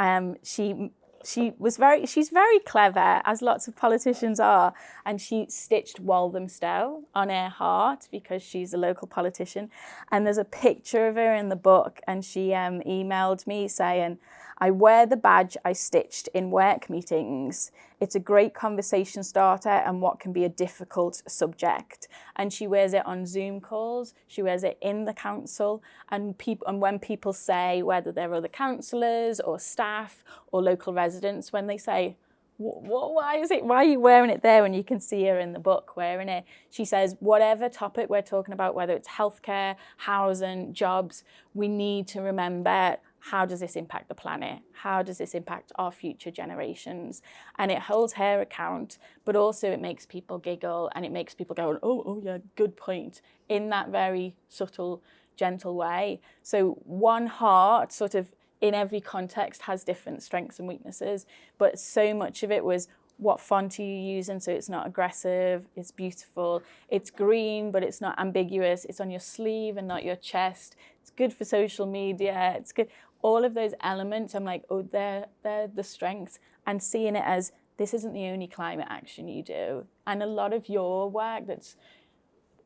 she's very clever, as lots of politicians are, and she stitched Walthamstow on her heart because she's a local politician. And there's a picture of her in the book, and she emailed me saying, I wear the badge I stitched in work meetings. It's a great conversation starter and what can be a difficult subject. And she wears it on Zoom calls, she wears it in the council, and when people say, whether they're other councillors or staff or local residents, when they say, why are you wearing it there when you can see her in the book wearing it? She says, whatever topic we're talking about, whether it's healthcare, housing, jobs, we need to remember, how does this impact the planet? How does this impact our future generations? And it holds her account, but also it makes people giggle and it makes people go, oh yeah, good point, in that very subtle, gentle way. So one heart sort of in every context has different strengths and weaknesses, but so much of it was, what font are you using so it's not aggressive, it's beautiful, it's green but it's not ambiguous, it's on your sleeve and not your chest, it's good for social media, it's good. All of those elements, I'm like, oh, they're the strengths. And seeing it as, this isn't the only climate action you do. And a lot of your work that's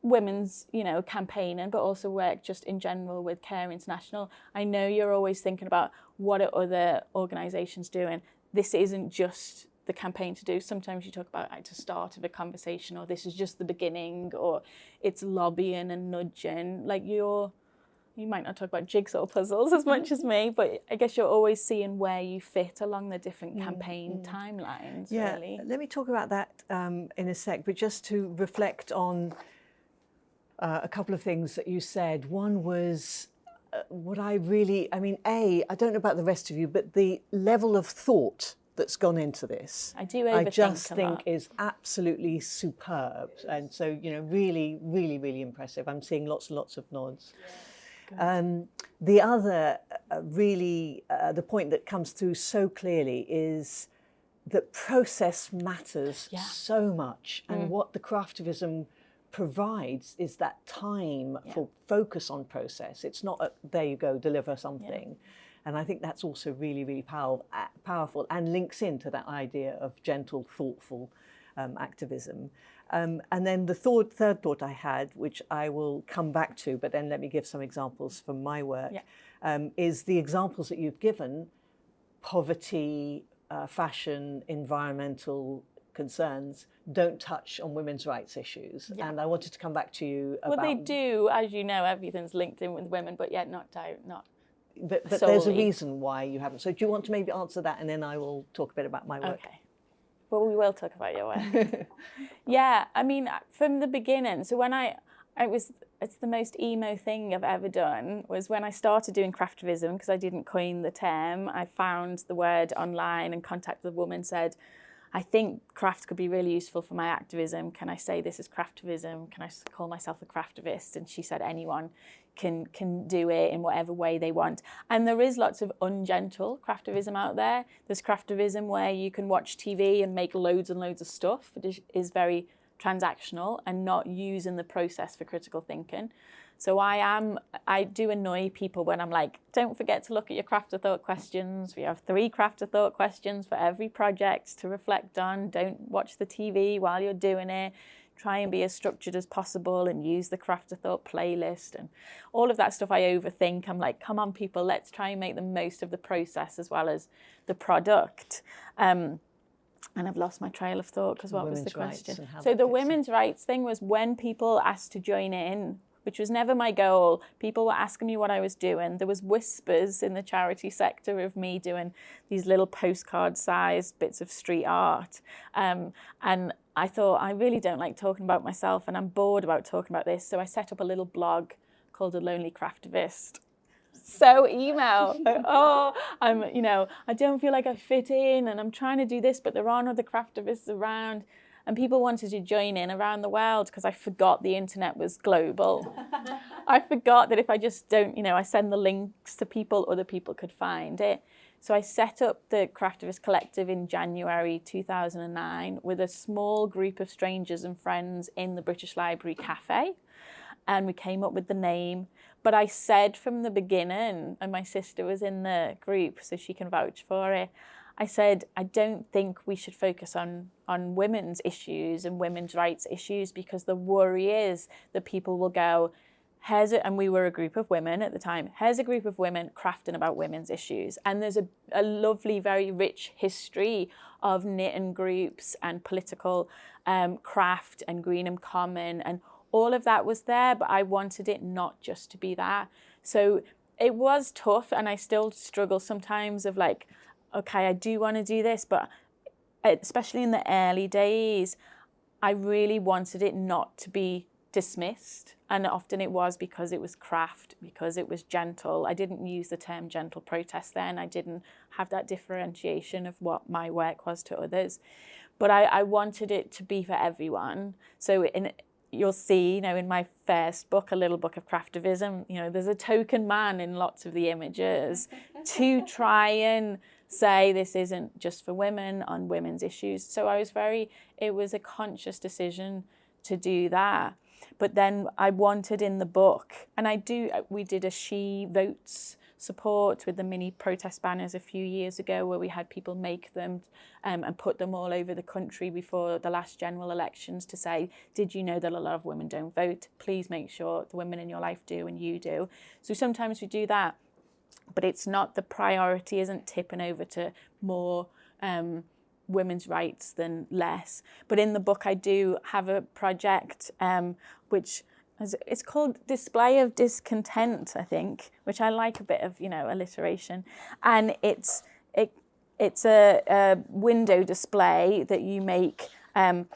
women's, campaigning, but also work just in general with Care International, I know you're always thinking about what are other organisations doing. This isn't just the campaign to do. Sometimes you talk about like the start of a conversation, or this is just the beginning, or it's lobbying and nudging. Like you might not talk about jigsaw puzzles as much as me, but I guess you're always seeing where you fit along the different campaign timelines, really. Let me talk about that in a sec, but just to reflect on a couple of things that you said. One was what I don't know about the rest of you, but the level of thought that's gone into this, I do overthink I just a think lot. is absolutely superb. And so, really, really, really impressive. I'm seeing lots and lots of nods. The other the point that comes through so clearly is that process matters so much, and what the craftivism provides is that time for focus on process. It's not there you go, deliver something. And I think that's also really, really powerful and links into that idea of gentle, thoughtful activism. And then the third thought I had, which I will come back to, but then let me give some examples from my work, is the examples that you've given: poverty, fashion, environmental concerns don't touch on women's rights issues. And I wanted to come back to you about... Well, they do, as you know, everything's linked in with women, but yet not But solely. there's a reason why you haven't. So do you want to maybe answer that, and then I will talk a bit about my work? Okay. Well, we will talk about your work. Yeah, I mean, from the beginning, so when it's the most emo thing I've ever done, was when I started doing craftivism, because I didn't coin the term. I found the word online and contacted the woman, said, I think craft could be really useful for my activism. Can I say this is craftivism? Can I call myself a craftivist? And she said anyone can do it in whatever way they want. And there is lots of ungentle craftivism out there. There's craftivism where you can watch TV and make loads and loads of stuff. It is very transactional and not using the process for critical thinking. So I do annoy people when I'm like, don't forget to look at your craft of thought questions. We have 3 craft of thought questions for every project to reflect on. Don't watch the TV while you're doing it. Try and be as structured as possible and use the craft of thought playlist and all of that stuff. I overthink. I'm like, come on, people, let's try and make the most of the process as well as the product. And I've lost my trail of thought, because what was the question? So the women's rights thing was when people asked to join in, which was never my goal. People were asking me what I was doing. There was whispers in the charity sector of me doing these little postcard-sized bits of street art. And I thought, I really don't like talking about myself, and I'm bored about talking about this. So I set up a little blog called A Lonely Craftivist. So email, I don't feel like I fit in, and I'm trying to do this, but there aren't other craftivists around. And people wanted to join in around the world, because I forgot the internet was global. I forgot that if I just don't, I send the links to people, other people could find it. So I set up the Craftivist Collective in January 2009 with a small group of strangers and friends in the British Library Cafe. And we came up with the name. But I said from the beginning, and my sister was in the group, so she can vouch for it, I said, I don't think we should focus on women's issues and women's rights issues, because the worry is that people will go, and we were a group of women at the time, here's a group of women crafting about women's issues. And there's a lovely, very rich history of knitting groups and political craft and Greenham Common, and all of that was there, but I wanted it not just to be that. So it was tough, and I still struggle sometimes of like, okay, I do want to do this, but especially in the early days, I really wanted it not to be dismissed. And often it was because it was craft, because it was gentle. I didn't use the term gentle protest then. I didn't have that differentiation of what my work was to others. But I wanted it to be for everyone. So you'll see, in my first book, A Little Book of Craftivism, there's a token man in lots of the images to try and say this isn't just for women on women's issues. So it was a conscious decision to do that. But then I wanted in the book, and we did a She Votes support with the mini protest banners a few years ago, where we had people make them and put them all over the country before the last general elections to say, did you know that a lot of women don't vote? Please make sure the women in your life do and you do. So sometimes we do that. But it's not, the priority isn't tipping over to more women's rights than less. But in the book, I do have a project which it's called Display of Discontent, I think, which I like a bit of, alliteration. And it's a window display that you make, and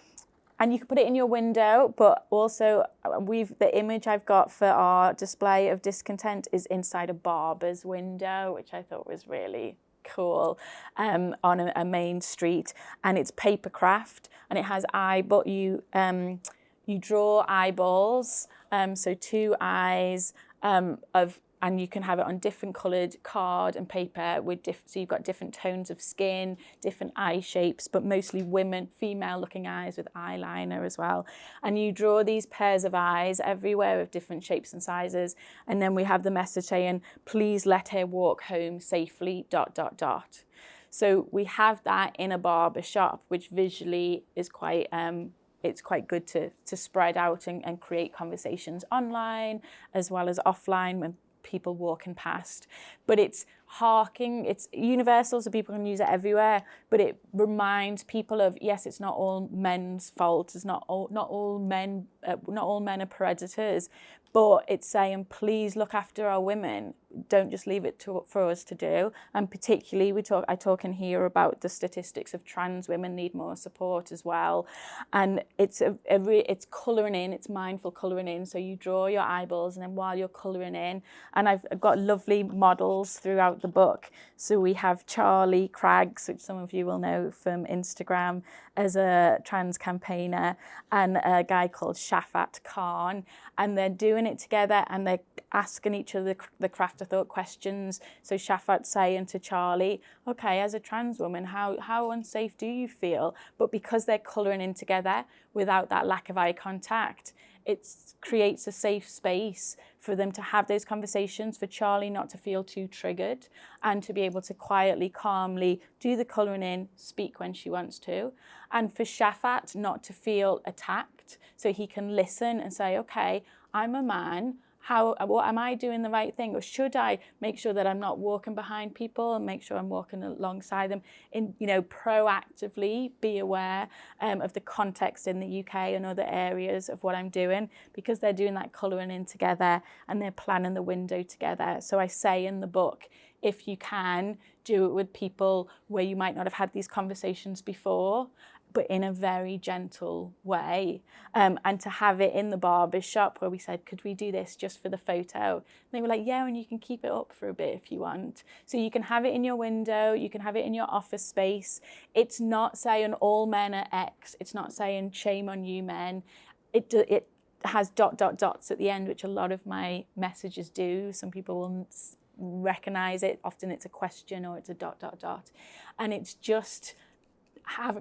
you can put it in your window, but also the image I've got for our display of discontent is inside a barber's window, which I thought was really cool, on a main street, and it's paper craft, and it has you draw eyeballs, so 2 eyes and you can have it on different coloured card and paper so you've got different tones of skin, different eye shapes, but mostly female looking eyes with eyeliner as well. And you draw these pairs of eyes everywhere of different shapes and sizes. And then we have the message saying, please let her walk home safely, ... So we have that in a barber shop, which visually is quite, it's quite good to spread out and create conversations online as well as offline when people walking past. But it's universal, so people can use it everywhere, but it reminds people of, yes, it's not all men's fault, it's not all men are predators, but it's saying, please look after our women, don't just leave it for us to do. And particularly I talk in here about the statistics of trans women need more support as well. And it's colouring in, it's mindful colouring in, so you draw your eyeballs, and then while you're colouring in, and I've got lovely models throughout the book. So we have Charlie Craggs, which some of you will know from Instagram, as a trans campaigner, and a guy called Shafat Khan, and they're doing it together, and they're asking each other the craft of thought questions. So Shafat's saying to Charlie, okay, as a trans woman, how unsafe do you feel? But because they're colouring in together without that lack of eye contact, it creates a safe space for them to have those conversations, for Charlie not to feel too triggered, and to be able to quietly, calmly do the colouring in, speak when she wants to, and for Shafat not to feel attacked, so he can listen and say, okay, I'm a man, what am I doing the right thing, or should I make sure that I'm not walking behind people and make sure I'm walking alongside them? Proactively be aware of the context in the UK and other areas of what I'm doing, because they're doing that colouring in together and they're planning the window together. So I say in the book, if you can, do it with people where you might not have had these conversations before, but in a very gentle way. And to have it in the barber shop where we said, could we do this just for the photo? And they were like, yeah, and you can keep it up for a bit if you want. So you can have it in your window, you can have it in your office space. It's not saying all men are X, it's not saying shame on you men. It has ... dots at the end, which a lot of my messages do. Some people will recognize it, often it's a question or it's a ... And it's just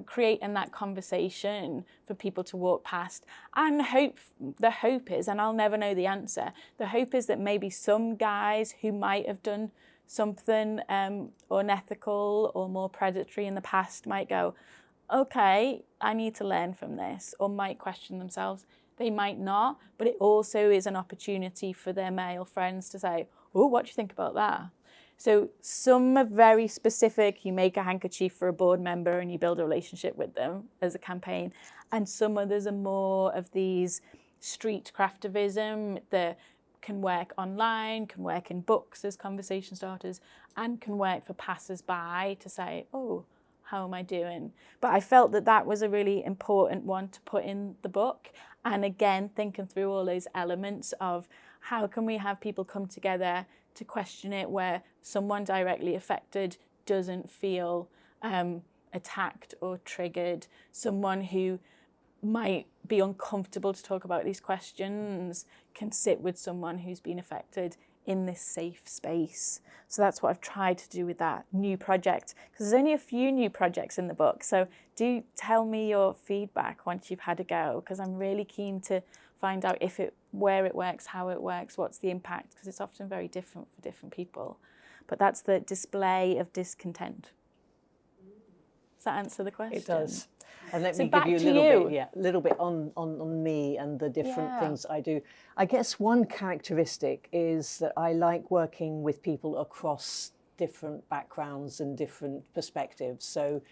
creating that conversation for people to walk past. And the hope is, and I'll never know the answer, the hope is that maybe some guys who might have done something unethical or more predatory in the past might go, okay, I need to learn from this, or might question themselves. They might not, but it also is an opportunity for their male friends to say, oh, what do you think about that? So some are very specific. You make a handkerchief for a board member and you build a relationship with them as a campaign. And some others are more of these street craftivism that can work online, can work in books as conversation starters, and can work for passers-by to say, oh, how am I doing? But I felt that was a really important one to put in the book. And again, thinking through all those elements of how can we have people come together to question it where someone directly affected doesn't feel attacked or triggered, someone who might be uncomfortable to talk about these questions can sit with someone who's been affected in this safe space. So that's what I've tried to do with that new project, because there's only a few new projects in the book. So do tell me your feedback once you've had a go, because I'm really keen to find out where it works, how it works, what's the impact, because it's often very different for different people. But that's the display of discontent. Does that answer the question? It does. And let me back give you a little bit on me and the different things I do. I guess one characteristic is that I like working with people across different backgrounds and different perspectives. So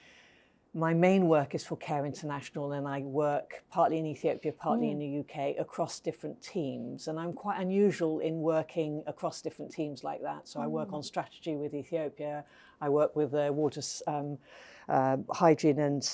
my main work is for Care International, and I work partly in Ethiopia, partly in the UK, across different teams. And I'm quite unusual in working across different teams like that. So I work on strategy with Ethiopia. I work with water, hygiene and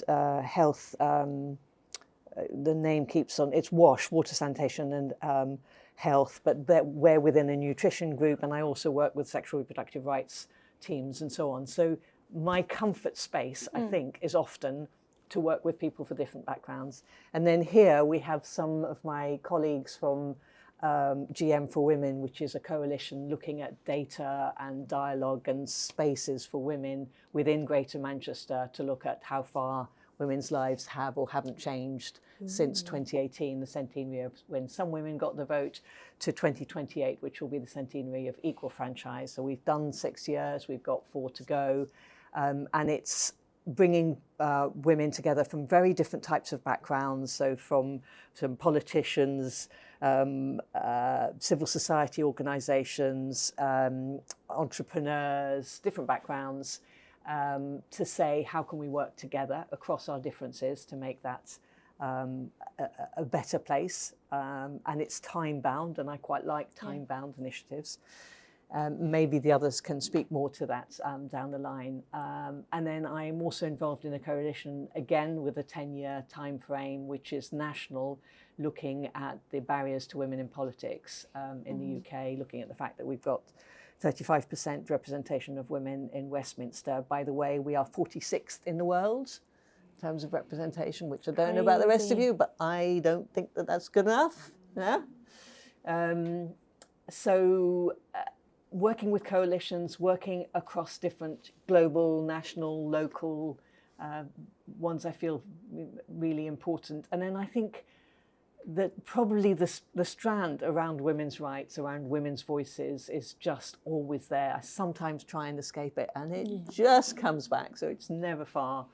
health. The name keeps on, it's WASH, water sanitation and health, but we're within a nutrition group. And I also work with sexual reproductive rights teams and so on. So my comfort space, I think, is often to work with people for different backgrounds. And then here we have some of my colleagues from GM for Women, which is a coalition looking at data and dialogue and spaces for women within Greater Manchester to look at how far women's lives have or haven't changed since 2018, the centenary of when some women got the vote, to 2028, which will be the centenary of equal franchise. So we've done 6 years, we've got 4 to go. And it's bringing women together from very different types of backgrounds. So from some politicians, civil society organisations, entrepreneurs, different backgrounds, to say how can we work together across our differences to make that a better place. And it's time-bound, and I quite like time-bound initiatives. Maybe the others can speak more to that down the line. And then I'm also involved in a coalition, again, with a 10-year time frame, which is national, looking at the barriers to women in politics in the UK, looking at the fact that we've got 35% representation of women in Westminster. By the way, we are 46th in the world in terms of representation, which I don't know about the rest of you, but I don't think that that's good enough. Yeah. Working with coalitions, working across different global, national, local ones I feel really important. And then I think that probably the strand around women's rights, around women's voices is just always there. I sometimes try and escape it and it just comes back, so it's never far.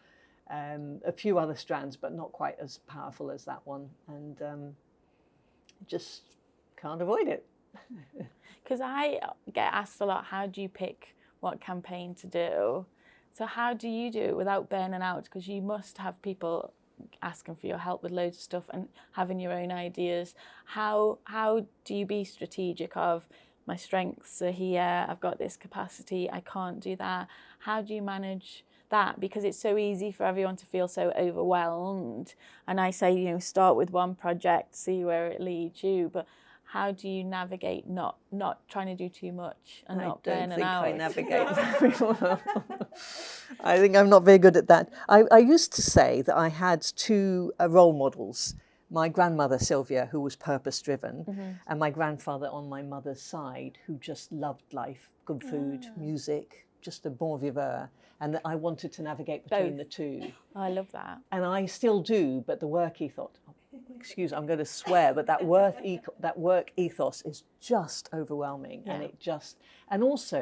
A few other strands, but not quite as powerful as that one. And just can't avoid it. Because I get asked a lot, how do you pick what campaign to do? So how do you do it without burning out? Because you must have people asking for your help with loads of stuff and having your own ideas. How do you be strategic of, my strengths are here, I've got this capacity, I can't do that? How do you manage that? Because it's so easy for everyone to feel so overwhelmed. And I say, you know, start with one project, see where it leads you. But how do you navigate not trying to do too much and not burning out? I don't think I navigate very well. I think I'm not very good at that. I used to say that I had 2 role models. My grandmother, Sylvia, who was purpose-driven, and my grandfather on my mother's side, who just loved life, good food, music, just a bon vivant. And that I wanted to navigate between the 2. I love that. And I still do, but the work ethos, excuse, I'm going to swear, but that work ethos is just overwhelming. Yeah. And also,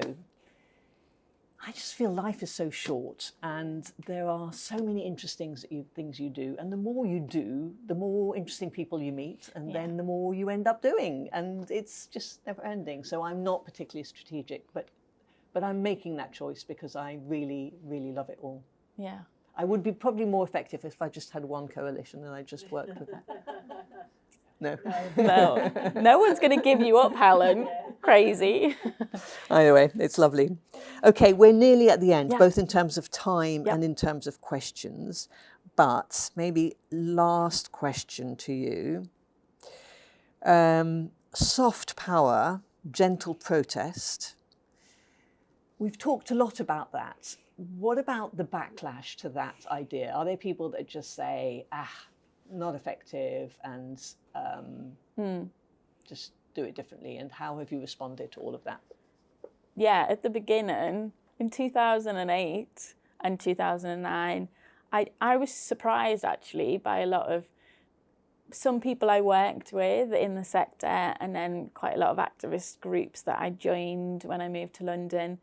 I just feel life is so short, and there are so many interesting things you do. And the more you do, the more interesting people you meet, and then the more you end up doing. And it's just never ending. So I'm not particularly strategic, but I'm making that choice because I really, really love it all. Yeah. I would be probably more effective if I just had one coalition and I just worked with that. No one's going to give you up, Helen. Crazy. Anyway, it's lovely. Okay, we're nearly at the end, both in terms of time and in terms of questions. But maybe last question to you. Soft power, gentle protest. We've talked a lot about that. What about the backlash to that idea? Are there people that just say, not effective, and just do it differently? And how have you responded to all of that? Yeah, at the beginning, in 2008 and 2009, I was surprised actually by a lot of some people I worked with in the sector, and then quite a lot of activist groups that I joined when I moved to London.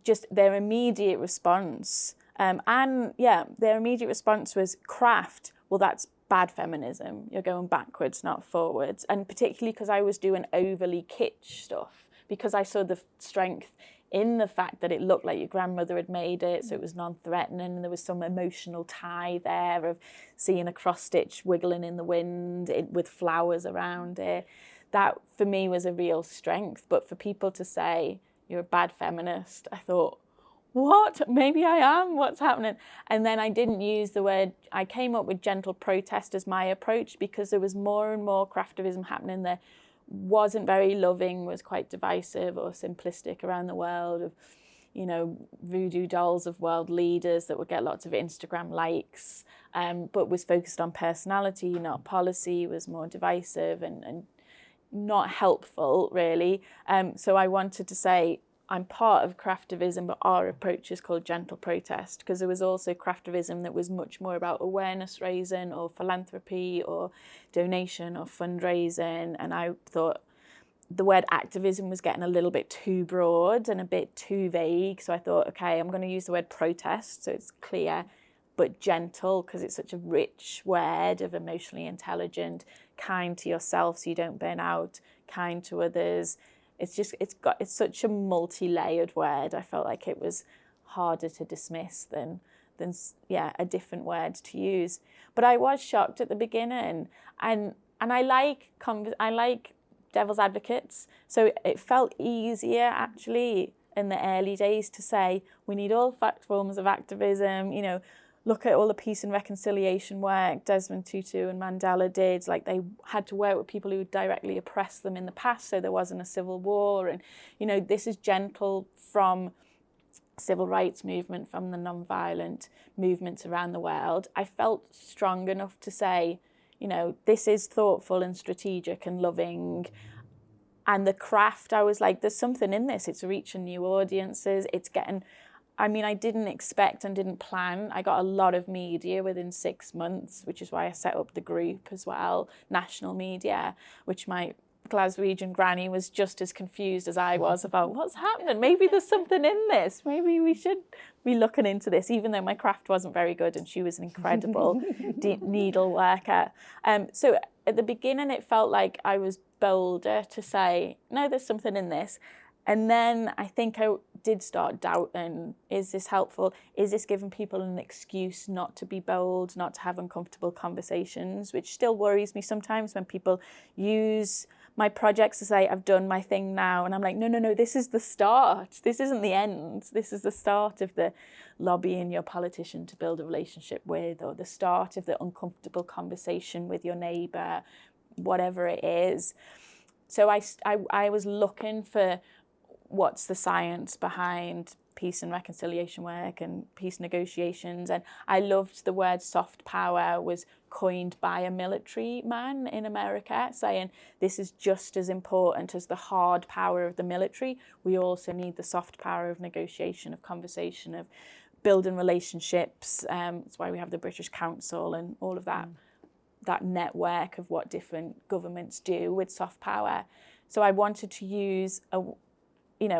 Just their immediate response, their immediate response was craft. Well, that's bad feminism. You're going backwards, not forwards. And particularly because I was doing overly kitsch stuff, because I saw the strength in the fact that it looked like your grandmother had made it, so it was non-threatening, and there was some emotional tie there of seeing a cross-stitch wiggling in the wind with flowers around it. That, for me, was a real strength. But for people to say, you're a bad feminist, I thought, what? Maybe I am? What's happening? And then I didn't use the word, I came up with gentle protest as my approach, because there was more and more craftivism happening there. Wasn't very loving, was quite divisive or simplistic around the world of, you know, voodoo dolls of world leaders that would get lots of Instagram likes, but was focused on personality, not policy, was more divisive and not helpful, really. So I wanted to say, I'm part of craftivism, but our approach is called gentle protest, because there was also craftivism that was much more about awareness raising or philanthropy or donation or fundraising. And I thought the word activism was getting a little bit too broad and a bit too vague. So I thought, okay, I'm going to use the word protest, so it's clear, but gentle, because it's such a rich word of emotionally intelligent, kind to yourself so you don't burn out, kind to others. It's such a multi-layered word. I felt like it was harder to dismiss than a different word to use. But I was shocked at the beginning, and I like devil's advocates. So it felt easier actually in the early days to say we need all forms of activism. You know, look at all the peace and reconciliation work Desmond Tutu and Mandela did. Like, they had to work with people who directly oppressed them in the past, so there wasn't a civil war. And, you know, this is gentle from civil rights movement, from the non-violent movements around the world. I felt strong enough to say, you know, this is thoughtful and strategic and loving. And the craft, I was like, there's something in this. It's reaching new audiences. It's getting... I mean, I didn't expect and didn't plan. I got a lot of media within 6 months, which is why I set up the group as well, national media, which my Glaswegian granny was just as confused as I was about what's happening. Maybe there's something in this. Maybe we should be looking into this, even though my craft wasn't very good and she was an incredible needle worker. So at the beginning, it felt like I was bolder to say, no, there's something in this. And then I think I did start doubting, is this helpful? Is this giving people an excuse not to be bold, not to have uncomfortable conversations, which still worries me sometimes when people use my projects to say, I've done my thing now. And I'm like, no, this is the start. This isn't the end. This is the start of the lobbying your politician to build a relationship with, or the start of the uncomfortable conversation with your neighbour, whatever it is. So I was looking for what's the science behind peace and reconciliation work and peace negotiations. And I loved the word soft power was coined by a military man in America, saying this is just as important as the hard power of the military. We also need the soft power of negotiation, of conversation, of building relationships. That's why we have the British Council and all of that, that network of what different governments do with soft power. So I wanted to use a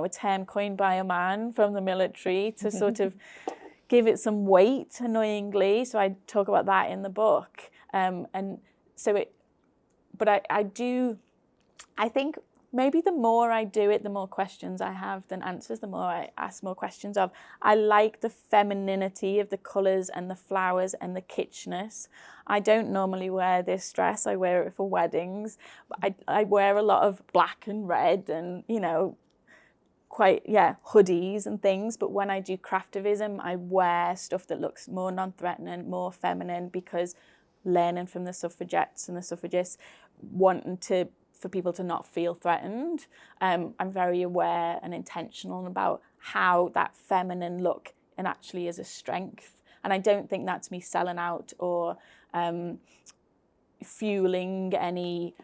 term coined by a man from the military to sort of give it some weight, annoyingly. So I talk about that in the book. I think maybe the more I do it, the more questions I have than answers, the more I ask more questions of. I like the femininity of the colours and the flowers and the kitschness. I don't normally wear this dress. I wear it for weddings. I wear a lot of black and red and, hoodies and things. But when I do craftivism, I wear stuff that looks more non-threatening, more feminine, because learning from the suffragettes and the suffragists, wanting for people to not feel threatened. I'm very aware and intentional about how that feminine look and actually is a strength. And I don't think that's me selling out or fueling any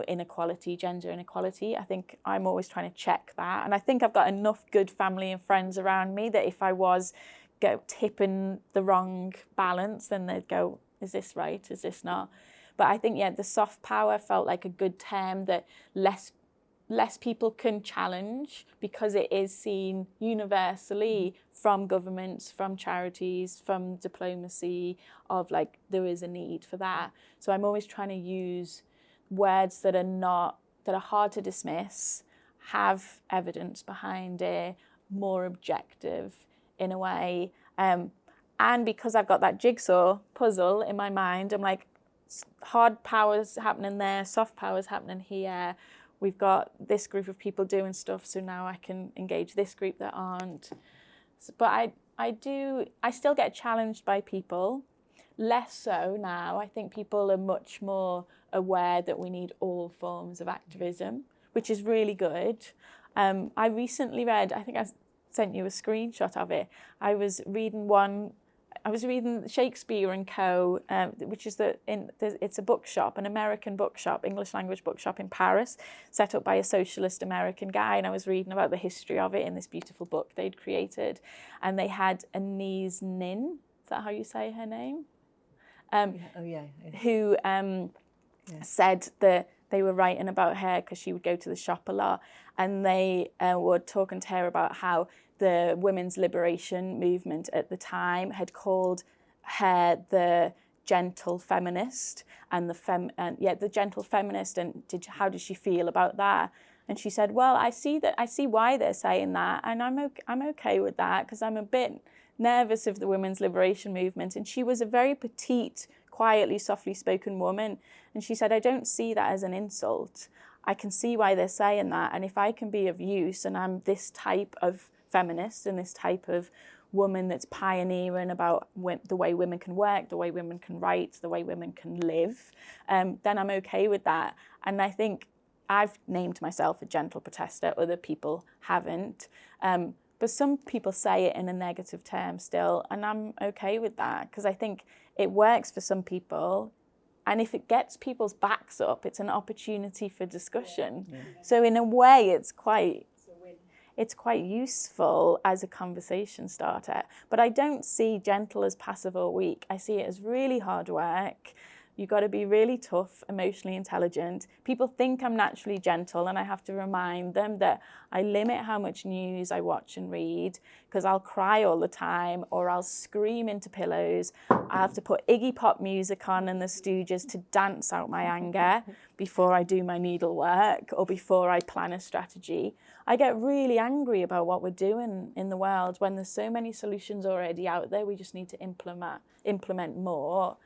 inequality, gender inequality. I think I'm always trying to check that. And I think I've got enough good family and friends around me that if I was tipping the wrong balance, then they'd go, is this right? Is this not? But I think, the soft power felt like a good term that less people can challenge, because it is seen universally from governments, from charities, from diplomacy, of like, there is a need for that. So I'm always trying to use words that are hard to dismiss, have evidence behind it, more objective in a way. And because I've got that jigsaw puzzle in my mind, I'm like, hard powers happening there, soft powers happening here. We've got this group of people doing stuff, so now I can engage this group that aren't. But I still get challenged by people, less so now. I think people are much more aware that we need all forms of activism, which is really good. I recently read, I think I sent you a screenshot of it. I was reading Shakespeare and Co., which is it's a bookshop, an American bookshop, English language bookshop in Paris, set up by a socialist American guy. And I was reading about the history of it in this beautiful book they'd created. And they had Anise Nin, is that how you say her name? Who said that they were writing about her because she would go to the shop a lot. And they were talking to her about how the women's liberation movement at the time had called her the gentle feminist and the gentle feminist. And how did she feel about that? And she said, well, I see why they're saying that, and I'm okay with that because I'm a bit nervous of the women's liberation movement. And she was a very petite, quietly, softly spoken woman. And she said, I don't see that as an insult. I can see why they're saying that. And if I can be of use and I'm this type of feminist and this type of woman that's pioneering about the way women can work, the way women can write, the way women can live, then I'm okay with that. And I think I've named myself a gentle protester, other people haven't. But some people say it in a negative term still, and I'm okay with that because I think it works for some people. And if it gets people's backs up, it's an opportunity for discussion. Yeah. So in a way, it's quite useful as a conversation starter. But I don't see gentle as passive or weak. I see it as really hard work. You've got to be really tough, emotionally intelligent. People think I'm naturally gentle, and I have to remind them that I limit how much news I watch and read because I'll cry all the time or I'll scream into pillows. I have to put Iggy Pop music on and the Stooges to dance out my anger before I do my needlework or before I plan a strategy. I get really angry about what we're doing in the world when there's so many solutions already out there. We just need to implement more.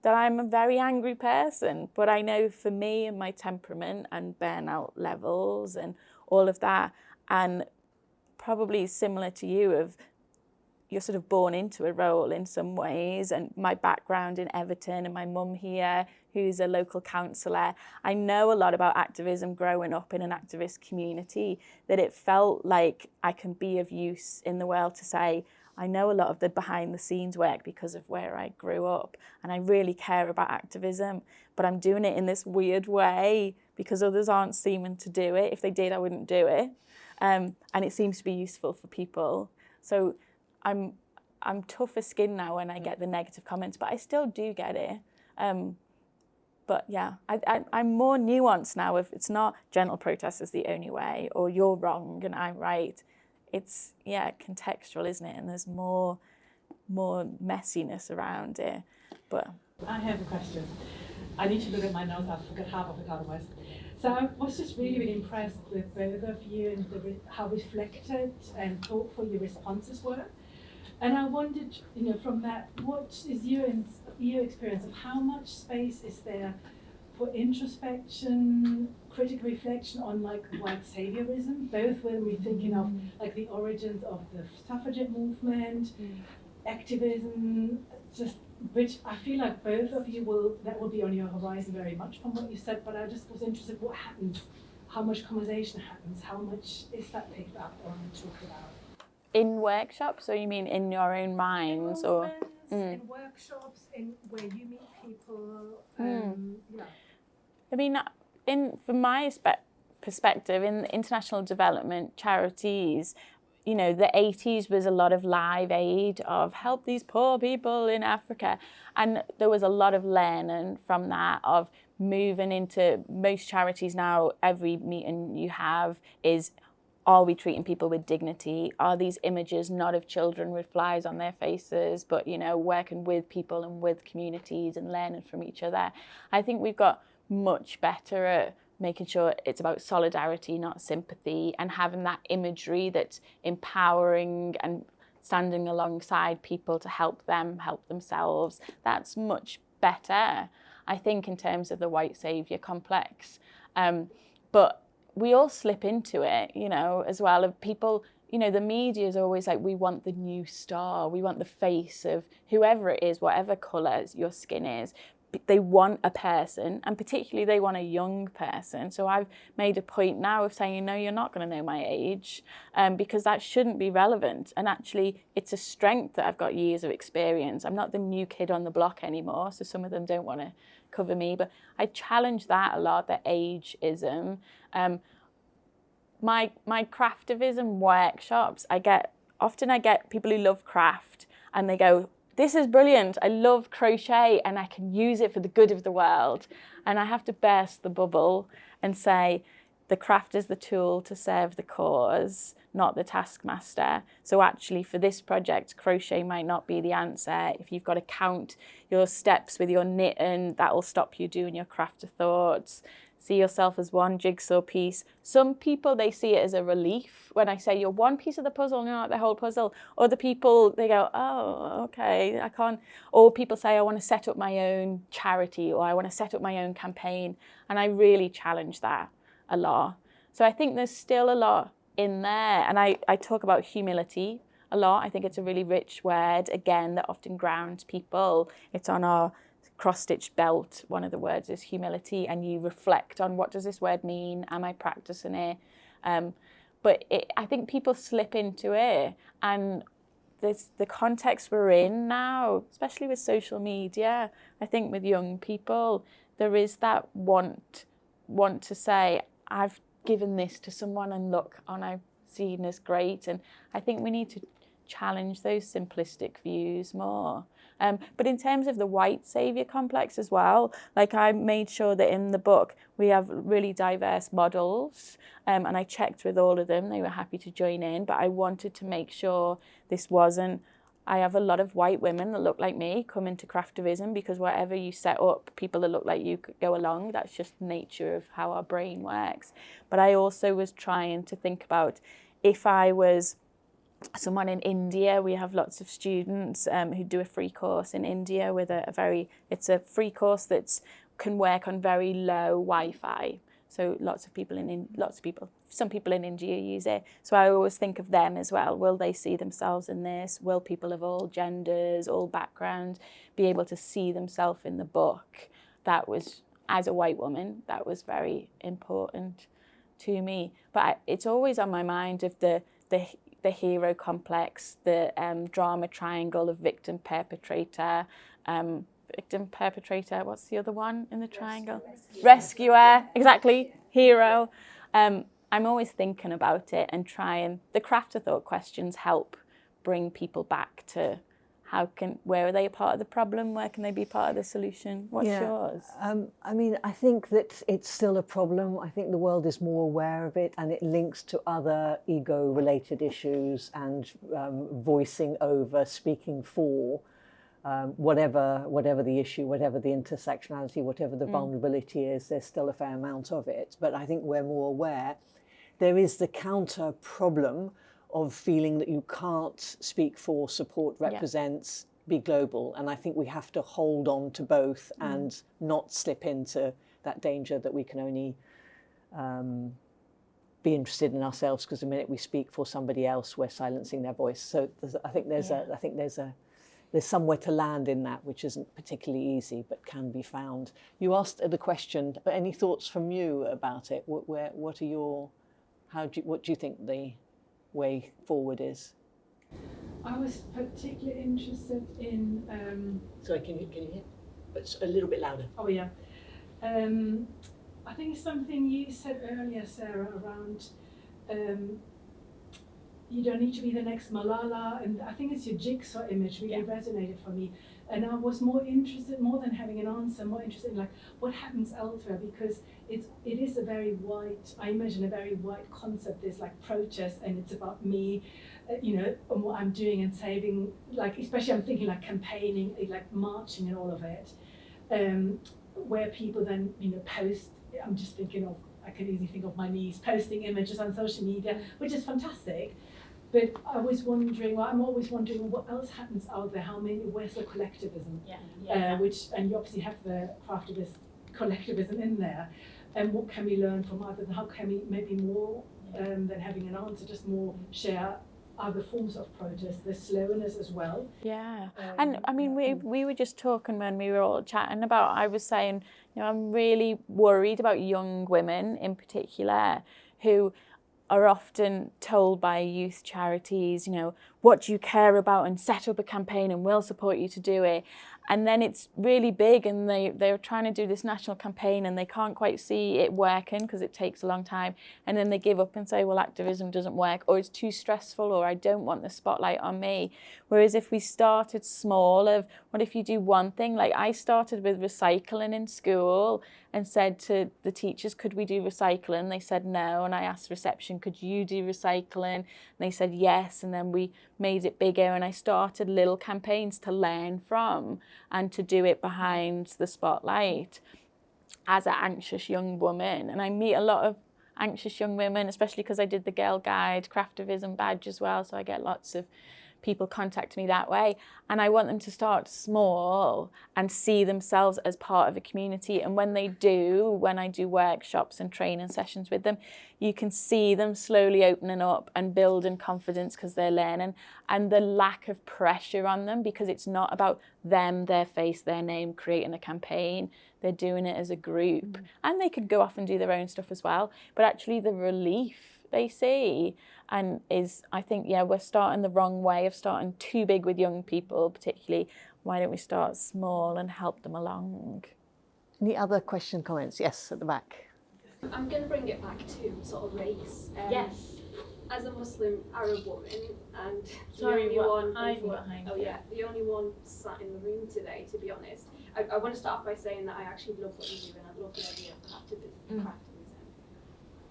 That I'm a very angry person, but I know for me and my temperament and burnout levels and all of that, and probably similar to you, you're sort of born into a role in some ways, and my background in Everton and my mum here, who's a local councillor, I know a lot about activism growing up in an activist community, that it felt like I can be of use in the world to say, I know a lot of the behind the scenes work because of where I grew up, and I really care about activism, but I'm doing it in this weird way because others aren't seeming to do it. If they did, I wouldn't do it. And it seems to be useful for people. So I'm tougher skin now when I get the negative comments, but I still do get it. But yeah, I'm more nuanced now. If it's not gentle protest is the only way, or you're wrong and I'm right. It's, contextual, isn't it? And there's more messiness around it. But I have a question. I need to look at my notes. I forgot half of it otherwise. So I was just really impressed with both of you and how reflected and thoughtful your responses were. And I wondered, from that, what is your experience of how much space is there for introspection, critical reflection on white saviorism, both when we're thinking of the origins of the suffragette movement, activism, which I feel like both of you will be on your horizon very much from what you said, but I just was interested what happens, how much conversation happens, how much is that picked up or talked about? In workshops, or you mean in your own minds? Or in workshops, in where you meet people, I mean, from my perspective, in international development charities, the 80s was a lot of live aid of help these poor people in Africa. And there was a lot of learning from that, of moving into most charities now. Every meeting you have is, are we treating people with dignity? Are these images not of children with flies on their faces, but, working with people and with communities and learning from each other? I think we've got much better at making sure it's about solidarity, not sympathy, and having that imagery that's empowering and standing alongside people to help them help themselves. That's much better, I think, in terms of the white saviour complex. But we all slip into it, you know, as well. Of people, you know, the media is always like, we want the new star, we want the face of whoever it is, whatever colour your skin is. They want a person, and particularly they want a young person. So I've made a point now of saying, no, you're not going to know my age, because that shouldn't be relevant. And actually, it's a strength that I've got years of experience. I'm not the new kid on the block anymore, so some of them don't want to cover me. But I challenge that a lot, the ageism. My craftivism workshops, I get people who love craft, and they go, this is brilliant, I love crochet and I can use it for the good of the world. And I have to burst the bubble and say, the craft is the tool to serve the cause, not the taskmaster. So actually for this project, crochet might not be the answer. If you've got to count your steps with your knitting, that'll stop you doing your craft of thoughts. See yourself as one jigsaw piece. Some people, they see it as a relief when I say you're one piece of the puzzle, you're not the whole puzzle. Other people, they go, oh, okay, I can't. Or people say, I want to set up my own charity, or I want to set up my own campaign. And I really challenge that a lot. So I think there's still a lot in there. And I talk about humility a lot. I think it's a really rich word, again, that often grounds people. It's on our cross-stitch belt. One of the words is humility, and you reflect on, what does this word mean? Am I practicing it? But I think people slip into it, and the context we're in now, especially with social media, I think with young people, there is that want to say, I've given this to someone and look, and I've seen as great. And I think we need to challenge those simplistic views more. But in terms of the white saviour complex as well, like I made sure that in the book we have really diverse models, and I checked with all of them, they were happy to join in, but I wanted to make sure this wasn't, I have a lot of white women that look like me come into craftivism, because whatever you set up, people that look like you could go along. That's just the nature of how our brain works. But I also was trying to think about, if I was someone in India, we have lots of students who do a free course in India with it's a free course that can work on very low Wi-Fi. So some people in India use it. So I always think of them as well. Will they see themselves in this? Will people of all genders, all backgrounds, be able to see themselves in the book? That was, as a white woman, that was very important to me. But it's always on my mind of the hero complex, the drama triangle of victim perpetrator, what's the other one in the triangle? Rescuer, exactly, hero. I'm always thinking about it and the craft of thought questions help bring people back to where are they a part of the problem? Where can they be part of the solution? What's yours? I mean, I think that it's still a problem. I think the world is more aware of it, and it links to other ego-related issues and voicing over, speaking for, whatever the issue, whatever the intersectionality, whatever the vulnerability is, there's still a fair amount of it. But I think we're more aware. There is the counter problem of feeling that you can't speak for, support, represents, be global. And I think we have to hold on to both and not slip into that danger that we can only be interested in ourselves, because the minute we speak for somebody else, we're silencing their voice. So I think there's somewhere to land in that, which isn't particularly easy, but can be found. You asked the question, but any thoughts from you about it? What do you think the way forward is? I was particularly interested in. Sorry, can you hear? But a little bit louder. Oh yeah. I think it's something you said earlier, Sarah, around you don't need to be the next Malala, and I think it's your jigsaw image really resonated for me. And I was more interested, more than having an answer, more interested in like what happens elsewhere, because it is a very white, I imagine a very white concept. There's like protest, and it's about me, and what I'm doing and saving, like especially I'm thinking like campaigning, like marching and all of it, where people then post. I'm just thinking of I can easily think of my niece posting images on social media, which is fantastic. But I'm always wondering what else happens out there. Where's the collectivism? And you obviously have the craftivist collectivism in there. And what can we learn from others? And how can we maybe more than having an answer, just more share other forms of protest, the slowness as well. Yeah, and I mean, we were just talking when we were all chatting about, I was saying, you know, I'm really worried about young women in particular who are often told by youth charities, you know, what do you care about, and set up a campaign and we'll support you to do it. And then it's really big and they're trying to do this national campaign and they can't quite see it working because it takes a long time. And then they give up and say, well, activism doesn't work, or it's too stressful, or I don't want the spotlight on me. Whereas if we started small, of what if you do one thing? Like I started with recycling in school and said to the teachers, could we do recycling? They said no. And I asked reception, could you do recycling? And they said yes. And then we made it bigger, and I started little campaigns to learn from and to do it behind the spotlight as an anxious young woman. And I meet a lot of anxious young women, especially because I did the Girl Guide Craftivism badge as well, so I get lots of people contact me that way. And I want them to start small and see themselves as part of a community. And when they do, when I do workshops and training sessions with them, you can see them slowly opening up and building confidence because they're learning, and the lack of pressure on them, because it's not about them, their face, their name, creating a campaign. They're doing it as a group. And they could go off and do their own stuff as well. But actually the relief they see, and is, I think, yeah, we're starting the wrong way of starting too big with young people, particularly. Why don't we start small and help them along? Any other question, comments? Yes, at the back. I'm going to bring it back to sort of race. Yes. As a Muslim Arab woman, and Sorry, the only one hiding behind oh yeah, the only one sat in the room today, to be honest. I want to start off by saying that I actually love what you do, and I love the idea of craftivism.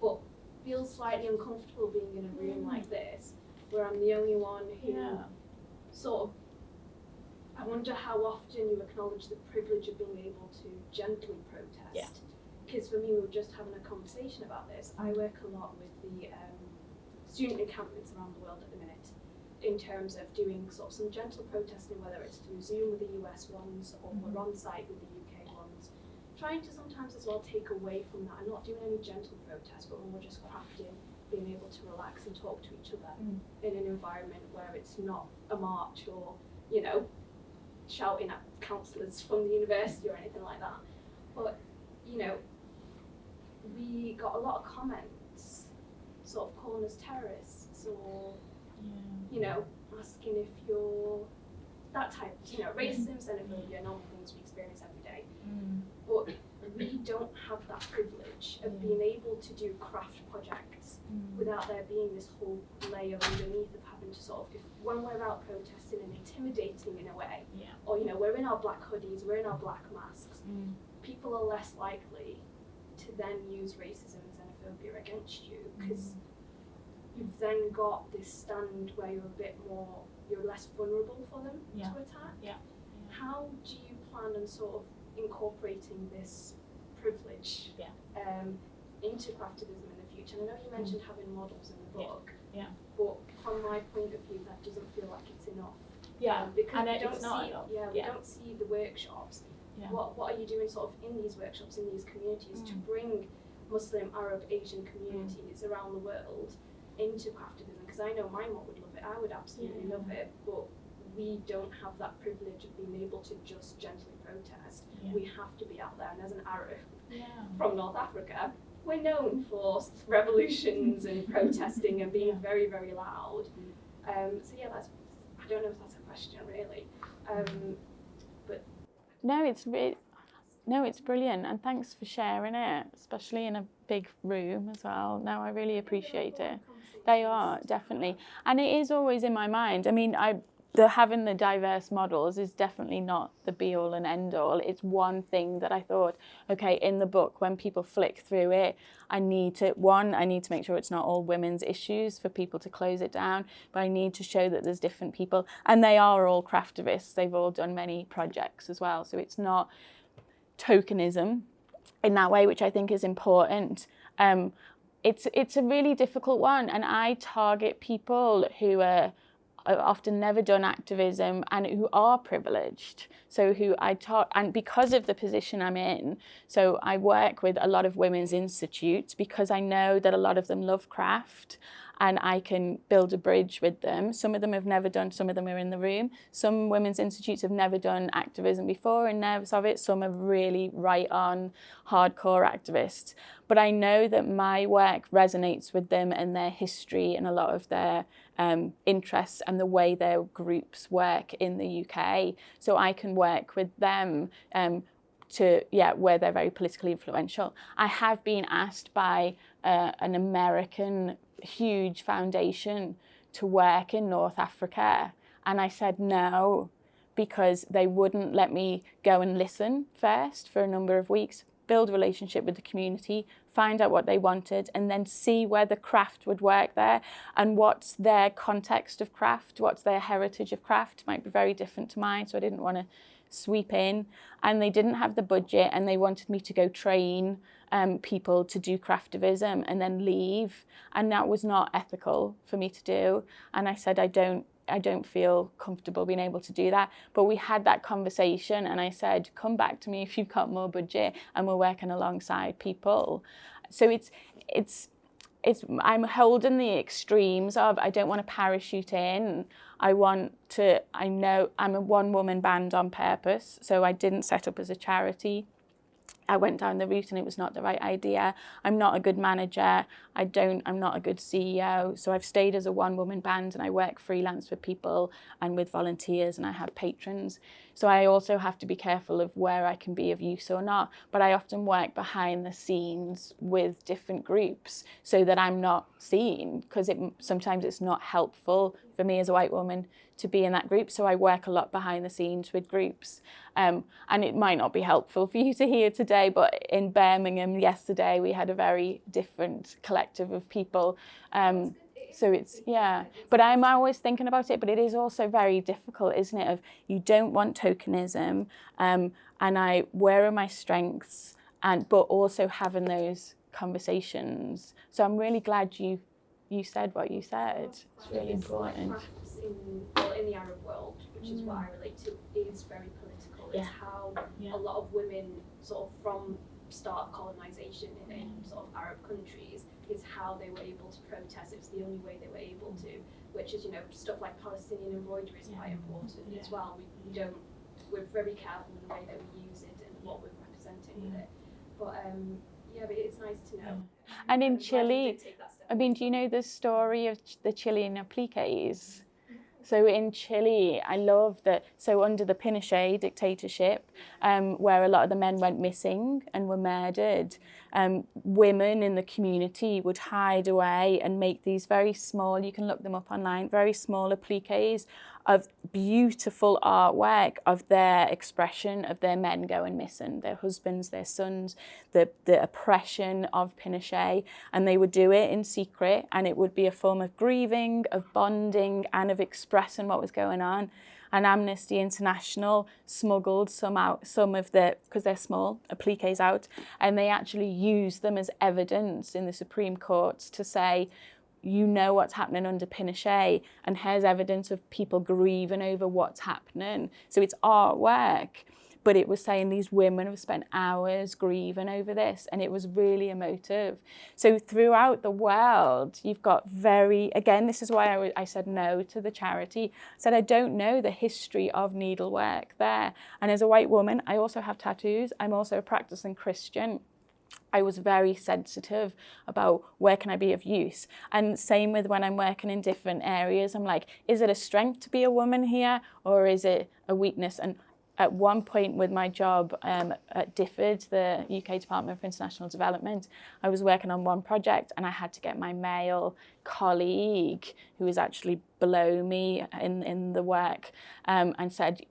But feel slightly uncomfortable being in a room like this, where I'm the only one who sort of, I wonder how often you acknowledge the privilege of being able to gently protest. Because for me, we were just having a conversation about this. I work a lot with the student encampments around the world at the minute, in terms of doing sort of some gentle protesting, whether it's through Zoom with the US ones, or we're on site with the UK ones. Trying to sometimes as well take away from that and not doing any gentle protest, but when we're just crafting, being able to relax and talk to each other in an environment where it's not a march or, you know, shouting at counsellors from the university or anything like that. But, you know, we got a lot of comments sort of calling us terrorists, or, you know, asking if you're that type, you know, racism, xenophobia, normal things we experience every day. But we don't have that privilege of being able to do craft projects without there being this whole layer underneath of having to sort of, when we're out protesting and intimidating in a way, or, you know, we're in our black hoodies, we're in our black masks, people are less likely to then use racism and xenophobia against you, because you've then got this stand where you're less vulnerable for them to attack. How do you plan on sort of incorporating this privilege into craftivism in the future? And I know you mentioned having models in the book, but from my point of view, that doesn't feel like it's enough. Because and we it's not enough. we don't see the workshops. What are you doing sort of in these workshops, in these communities, to bring Muslim, Arab, Asian communities around the world into craftivism? Because I know my mum would love it, I would absolutely love it, but we don't have that privilege of being able to just gently protest. We have to be out there, and as an Arab from North Africa, we're known for revolutions and protesting and being very, very loud. So yeah, I don't know if that's a question really, but no, it's brilliant, and thanks for sharing it, especially in a big room as well. No, I really appreciate it. They are, definitely, and it is always in my mind. I mean, having the diverse models is definitely not the be all and end all. It's one thing that I thought, okay, in the book, when people flick through it, I need to make sure it's not all women's issues for people to close it down, but I need to show that there's different people, and they are all craftivists. They've all done many projects as well. So it's not tokenism in that way, which I think is important. It's a really difficult one, and I target people who are often never done activism and who are privileged. So and because of the position I'm in, so I work with a lot of women's institutes because I know that a lot of them love craft, and I can build a bridge with them. Some of them have never done, some of them are in the room. Some women's institutes have never done activism before and nervous of it. Some are really right on hardcore activists. But I know that my work resonates with them and their history and a lot of their interests and the way their groups work in the UK. So I can work with them where they're very politically influential. I have been asked by an American huge foundation to work in North Africa, and I said no, because they wouldn't let me go and listen first for a number of weeks, build a relationship with the community, find out what they wanted, and then see where the craft would work there and what's their context of craft, what's their heritage of craft. Might be very different to mine, so I didn't want to sweep in. And they didn't have the budget, and they wanted me to go train people to do craftivism and then leave, and that was not ethical for me to do. And I said, I don't feel comfortable being able to do that. But we had that conversation, and I said, come back to me if you've got more budget, and we're working alongside people. So I'm holding the extremes of, I don't want to parachute in. I know I'm a one-woman band on purpose, so I didn't set up as a charity. I went down the route and it was not the right idea. I'm not a good manager. I'm not a good CEO. So I've stayed as a one-woman band, and I work freelance with people and with volunteers, and I have patrons. So I also have to be careful of where I can be of use or not. But I often work behind the scenes with different groups so that I'm not seen, because sometimes it's not helpful for me as a white woman to be in that group. So I work a lot behind the scenes with groups. And it might not be helpful for you to hear today, but in Birmingham yesterday, we had a very different collective of people. So it's, yeah, but I'm always thinking about it, but it is also very difficult, isn't it? Of you don't want tokenism, and where are my strengths, but also having those conversations. So I'm really glad you said what you said. It's really important. Crafts in the Arab world, which is what I relate to, is very political. It's how a lot of women sort of from start of colonisation in sort of Arab countries is how they were able to protest. It was the only way they were able to, which is, stuff like Palestinian embroidery is quite important as well. We're very careful in the way that we use it and what we're representing with it. But but it's nice to know. And in Chile, do you know the story of the Chilean appliques? So in Chile, I love that, so under the Pinochet dictatorship, where a lot of the men went missing and were murdered, women in the community would hide away and make these very small, you can look them up online, very small appliques of beautiful artwork of their expression of their men going missing, their husbands, their sons, the oppression of Pinochet, and they would do it in secret, and it would be a form of grieving, of bonding, and of expressing what was going on. And Amnesty International smuggled some of the, because they're small, appliques out, and they actually used them as evidence in the Supreme Courts to say, you know what's happening under Pinochet, and here's evidence of people grieving over what's happening. So it's artwork, but it was saying these women have spent hours grieving over this, and it was really emotive. So throughout the world, you've got again, this is why I said no to the charity. I said, I don't know the history of needlework there. And as a white woman, I also have tattoos. I'm also a practicing Christian. I was very sensitive about where can I be of use. And same with when I'm working in different areas, I'm like, is it a strength to be a woman here, or is it a weakness? And at one point with my job at DFID, the UK Department for International Development, I was working on one project, and I had to get my male colleague, who was actually below me in the work, and said,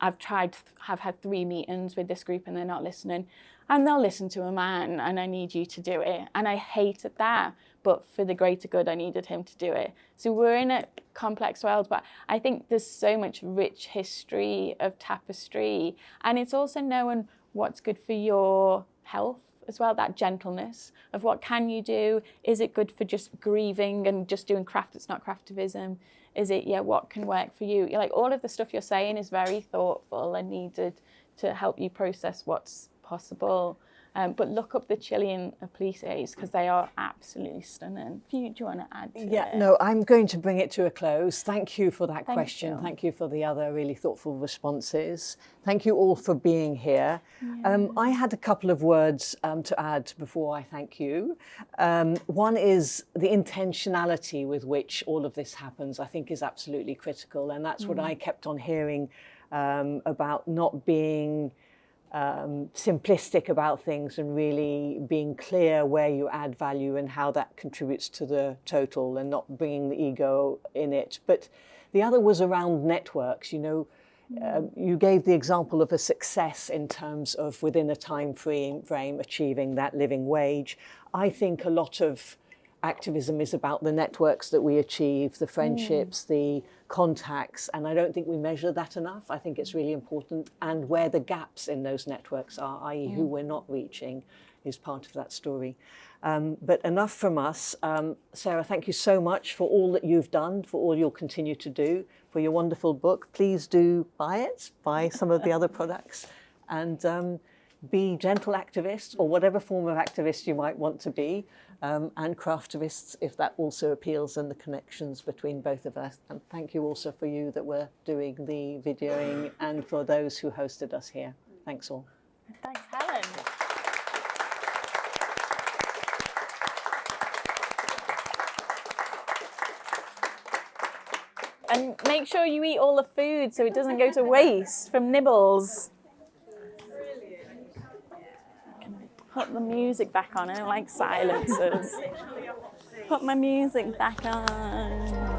I've had 3 meetings with this group and they're not listening. And they'll listen to a man, and I need you to do it. And I hated that, but for the greater good, I needed him to do it. So we're in a complex world, but I think there's so much rich history of tapestry. And it's also knowing what's good for your health as well, that gentleness of what can you do? Is it good for just grieving and just doing craft? It's not craftivism. Is it, what can work for you? Like, all of the stuff you're saying is very thoughtful and needed to help you process what's possible. But look up the Chilean polices, because they are absolutely stunning. Do you want to add to it? No, I'm going to bring it to a close. Thank you for that question. You. Thank you for the other really thoughtful responses. Thank you all for being here. I had a couple of words to add before I thank you. One is the intentionality with which all of this happens, I think, is absolutely critical. And that's what I kept on hearing about not being simplistic about things and really being clear where you add value and how that contributes to the total, and not bringing the ego in it. But the other was around networks. You gave the example of a success in terms of within a time frame achieving that living wage. I think a lot of activism is about the networks that we achieve, the friendships, the contacts, and I don't think we measure that enough. I think it's really important, and where the gaps in those networks are, i.e. who we're not reaching, is part of that story. But enough from us. Sarah, thank you so much for all that you've done, for all you'll continue to do, for your wonderful book. Please do buy it, buy some of the other products, and be gentle activists, or whatever form of activist you might want to be, and craftivists, if that also appeals, and the connections between both of us. And thank you also for you that were doing the videoing, and for those who hosted us here. Thanks all. Thanks, Helen. And make sure you eat all the food so it doesn't go to waste from nibbles. Put the music back on. I don't like silences. Put my music back on.